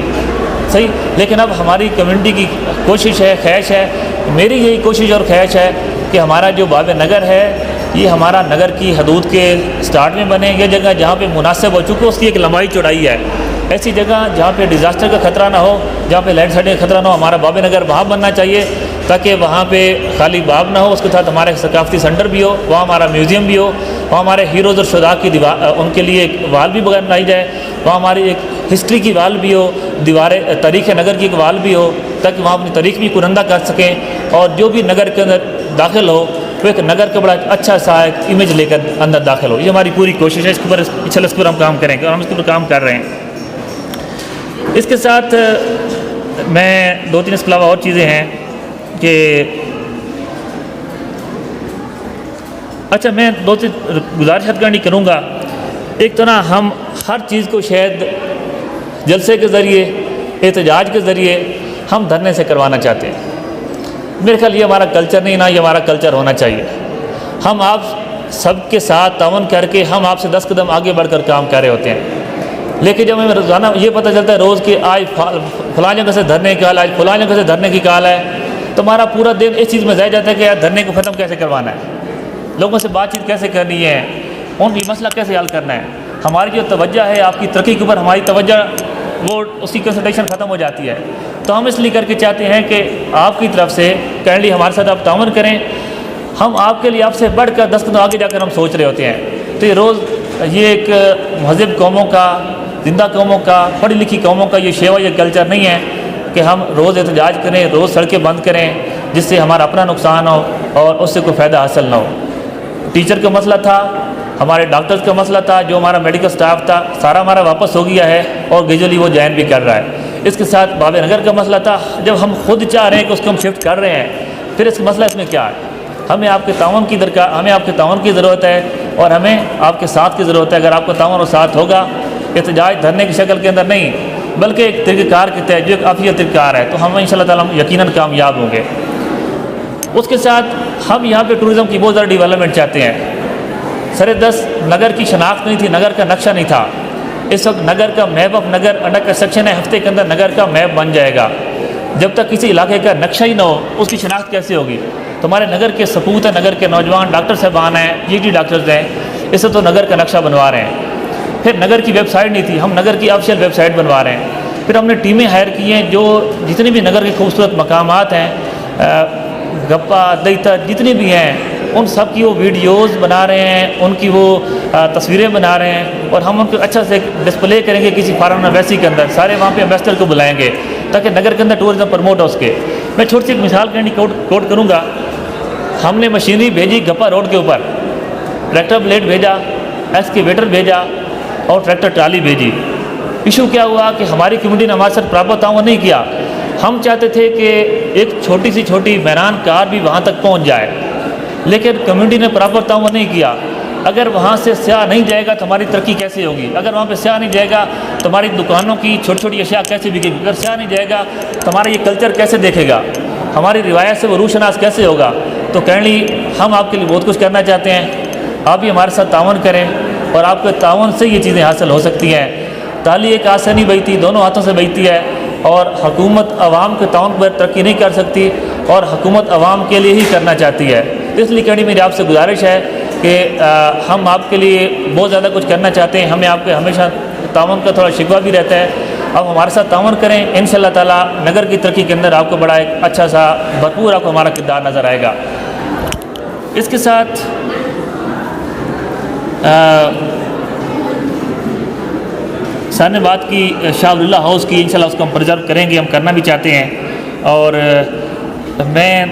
صحیح۔ لیکن اب ہماری کمیونٹی کی کوشش ہے، خواہش ہے، میری یہی کوشش اور خواہش ہے کہ ہمارا جو باب نگر ہے یہ ہمارا نگر کی حدود کے سٹارٹ میں بنے، یہ جگہ جہاں پہ مناسب ہو، چونکہ اس کی ایک لمبائی چوڑائی ہے، ایسی جگہ جہاں پہ ڈیزاسٹر کا خطرہ نہ ہو، جہاں پہ لینڈ سلائڈنگ کا خطرہ نہ ہو، ہمارا باب نگر وہاں بننا چاہیے، تاکہ وہاں پہ خالی باب نہ ہو، اس کے ساتھ ہمارا ثقافتی سینٹر بھی ہو، وہاں ہمارا میوزیم بھی ہو، وہاں ہمارے ہیروز اور شہداء کی ان کے لیے ایک وال بھی بنائی جائے، وہاں ہماری ایک ہسٹری کی وال بھی ہو، دیواریں تاریخ نگر کی ایک وال بھی ہو، تاکہ وہاں اپنی تاریخ بھی پرندہ کر سکیں، اور جو بھی نگر کے اندر داخل ہو وہ ایک نگر کا بڑا اچھا سا ایک امیج لے کر اندر داخل ہو۔ یہ ہماری پوری کوشش ہے، اس کے اوپر انشاءاللہ اس پر ہم کام کریں گے اور ہم اس کے اوپر کام کر رہے ہیں۔ اس کے ساتھ میں 2-3 اس کے علاوہ اور چیزیں ہیں کہ اچھا میں 2-3 گزارشات کرنی کروں گا۔ ایک تو نا ہم ہر چیز کو شاید جلسے کے ذریعے، احتجاج کے ذریعے ہم دھرنے سے کروانا چاہتے ہیں، میرے خیال یہ ہمارا کلچر نہیں، نہ یہ ہمارا کلچر ہونا چاہیے۔ ہم آپ سب کے ساتھ تعاون کر کے ہم آپ سے 10 قدم آگے بڑھ کر کام کر رہے ہوتے ہیں، لیکن جب ہمیں روزانہ یہ پتہ چلتا ہے روز کہ آج فلاں جگہ سے دھرنے کی کال ہے، آج فلاں جگہ سے دھرنے کی کال ہے، تو ہمارا پورا دن اس چیز میں ضائع جاتا ہے کہ یار دھرنے کو ختم کیسے کروانا ہے، لوگوں سے بات چیت کیسے کرنی ہے، ان کی مسئلہ کیسے حل کرنا ہے۔ ہماری جو توجہ ہے آپ کی ترقی کے اوپر، ہماری توجہ وہ اس کی کنسنٹریشن ختم ہو جاتی ہے، تو ہم اس لیے کر کے چاہتے ہیں کہ آپ کی طرف سے کائنڈلی ہمارے ساتھ آپ تعاون کریں، ہم آپ کے لیے آپ سے بڑھ کر 10 قدم آگے جا کر ہم سوچ رہے ہوتے ہیں۔ تو یہ روز یہ ایک مہذب قوموں کا، زندہ قوموں کا، پڑھی لکھی قوموں کا یہ شیوا، یہ کلچر نہیں ہے کہ ہم روز احتجاج کریں، روز سڑکیں بند کریں جس سے ہمارا اپنا نقصان ہو اور اس سے کوئی فائدہ حاصل نہ ہو۔ ٹیچر کا مسئلہ تھا، ہمارے ڈاکٹرز کا مسئلہ تھا، جو ہمارا میڈیکل سٹاف تھا سارا ہمارا واپس ہو گیا ہے اور گریجولی وہ جوائن بھی کر رہا ہے۔ اس کے ساتھ باب نگر کا مسئلہ تھا، جب ہم خود چاہ رہے ہیں کہ اس کو ہم شفٹ کر رہے ہیں، پھر اس کا مسئلہ اس میں کیا ہے؟ ہمیں آپ کے تعاون کی ہمیں آپ کے تعاون کی ضرورت ہے اور ہمیں آپ کے ساتھ کی ضرورت ہے۔ اگر آپ کا تعاون اور ساتھ ہوگا، احتجاج دھرنے کی شکل کے اندر نہیں بلکہ ایک طریقہ کار کے تحت جو ایک عافیت طریقہ کار ہے، تو ہم انشاءاللہ تعالیٰ یقیناً کامیاب ہوں گے۔ اس کے ساتھ ہم یہاں پہ ٹورزم کی بہت زیادہ ڈیولپمنٹ چاہتے ہیں۔ سر دست نگر کی شناخت نہیں تھی، نگر کا نقشہ نہیں تھا، اس وقت نگر کا map of Nagar under construction ہے، ہفتے کے اندر نگر کا میپ بن جائے گا۔ جب تک کسی علاقے کا نقشہ ہی نہ ہو اس کی شناخت کیسے ہوگی؟ تو ہمارے نگر کے سپوت ہیں، نگر کے نوجوان ڈاکٹر صاحبان ہیں، PhD ڈاکٹرز ہیں، اس سے تو نگر کا نقشہ بنوا رہے ہیں۔ پھر نگر کی ویب سائٹ نہیں تھی، ہم نگر کی آفیشیل ویب سائٹ بنوا رہے ہیں۔ پھر ہم نے ٹیمیں ہائر کی ہیں جو جتنے بھی نگر کے خوبصورت مقامات ہیں، گپا دیتا جتنے بھی ہیں، ان سب کی وہ ویڈیوز بنا رہے ہیں، ان کی وہ تصویریں بنا رہے ہیں، اور ہم ان کو اچھا سے ڈسپلے کریں گے کسی فارم ویسی کے اندر، سارے وہاں پہ ایمبیسڈر کو بلائیں گے تاکہ نگر کے اندر ٹورزم پروموٹ ہو سکے۔ میں چھوٹی سی ایک مثال کرنی کوٹ کروں گا۔ ہم نے مشینری بھیجی گپا روڈ کے اوپر، ٹریکٹر بلیڈ بھیجا، ایکسکیویٹر بھیجا اور ٹریکٹر ٹرالی بھیجی۔ ایشو کیا ہوا کہ ہماری کمیونٹی نے ہمارے ساتھ پراپر تعاون نہیں کیا۔ ہم چاہتے تھے کہ ایک چھوٹی سی چھوٹی میران کار بھی وہاں تک پہنچ جائے، لیکن کمیونٹی نے پراپر تعاون نہیں کیا۔ اگر وہاں سے سیاح نہیں جائے گا تو ہماری ترقی کیسے ہوگی؟ اگر وہاں پہ سیاح نہیں جائے گا تو ہماری دکانوں کی چھوٹی چھوٹی اشیاء کیسے بکے گی؟ اگر سیاح نہیں جائے گا تو ہمارا یہ کلچر کیسے دیکھے گا؟ ہماری روایت سے وہ روشناس کیسے ہوگا؟ تو کائنڈلی ہم آپ کے لیے بہت کچھ کرنا چاہتے ہیں، آپ بھی ہمارے ساتھ تعاون کریں۔ اور آپ کے تعاون سے یہ چیزیں حاصل ہو سکتی ہیں۔ تالی ایک ہاتھ سے نہیں بجتی، دونوں ہاتھوں سے بجتی ہے، اور حکومت عوام کے تعاون پر ترقی نہیں کر سکتی، اور حکومت عوام کے لیے ہی کرنا چاہتی ہے۔ اس لیے کہنی میری آپ سے گزارش ہے کہ ہم آپ کے لیے بہت زیادہ کچھ کرنا چاہتے ہیں، ہمیں آپ کے ہمیشہ تعاون کا تھوڑا شکوہ بھی رہتا ہے، آپ ہمارے ساتھ تعاون کریں، انشاءاللہ تعالیٰ نگر کی ترقی کے اندر آپ کو بڑا ایک اچھا سا بھرپور آپ کو ہمارا کردار نظر آئے گا۔ اس کے ساتھ سر نے بات کی شاہ ولی اللہ ہاؤس کی، انشاءاللہ اس کو ہم پرزرو کریں گے، ہم کرنا بھی چاہتے ہیں۔ اور میں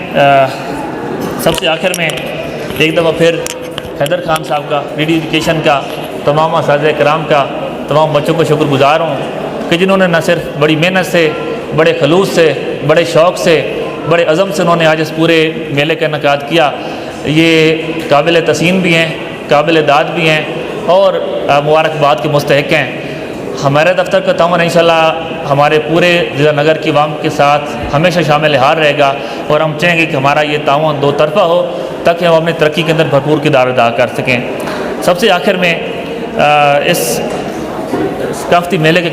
سب سے آخر میں ایک دفعہ پھر حیدر خان صاحب کا، ڈی ڈی ایجوکیشن کا، تمام اساتذہ کرام کا، تمام بچوں کو شکر گزار ہوں کہ جنہوں نے نہ صرف بڑی محنت سے، بڑے خلوص سے، بڑے شوق سے، بڑے عزم سے انہوں نے آج اس پورے میلے کا انعقاد کیا۔ یہ قابل تحسین بھی ہیں، قابل داد بھی ہیں، اور مبارکباد کے مستحق ہیں۔ ہمارے دفتر کا تعاون انشاءاللہ ہمارے پورے ضلع نگر کی عوام کے ساتھ ہمیشہ شامل حال رہے گا، اور ہم چاہیں گے کہ ہمارا یہ تعاون دو طرفہ ہو تاکہ ہم اپنی ترقی کے اندر بھرپور کردار ادا کر سکیں۔ سب سے آخر میں اس ثقافتی میلے کے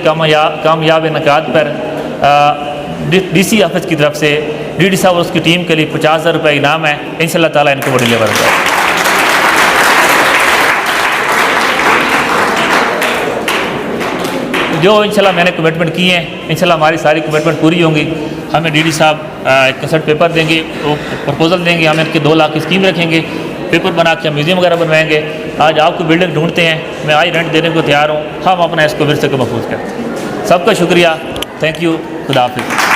کامیاب انعقاد پر ڈی سی آفس کی طرف سے ڈی ڈی صاحب اور اس کی ٹیم کے لیے 50,000 روپے انعام ہے، انشاءاللہ تعالیٰ ان کو وہ ڈلیور کرے۔ جو انشاءاللہ میں نے کمٹمنٹ کی ہیں، انشاءاللہ ہماری ساری کمٹمنٹ پوری ہوں گی۔ ہمیں ڈی ڈی صاحب ایک کسٹ پیپر دیں گے، وہ پرپوزل دیں گے، ہم ان کے 2 لاکھ کی اسکیم رکھیں گے، پیپر بنا کے ہم میوزیم وغیرہ بنوائیں گے۔ آج آپ کو بلڈنگ ڈھونڈتے ہیں، میں آج رینٹ دینے کو تیار ہوں، ہم اپنا اس کو ورثے کو محفوظ کرتے ہیں۔ سب کا شکریہ، تھینک یو، خدا حافظ۔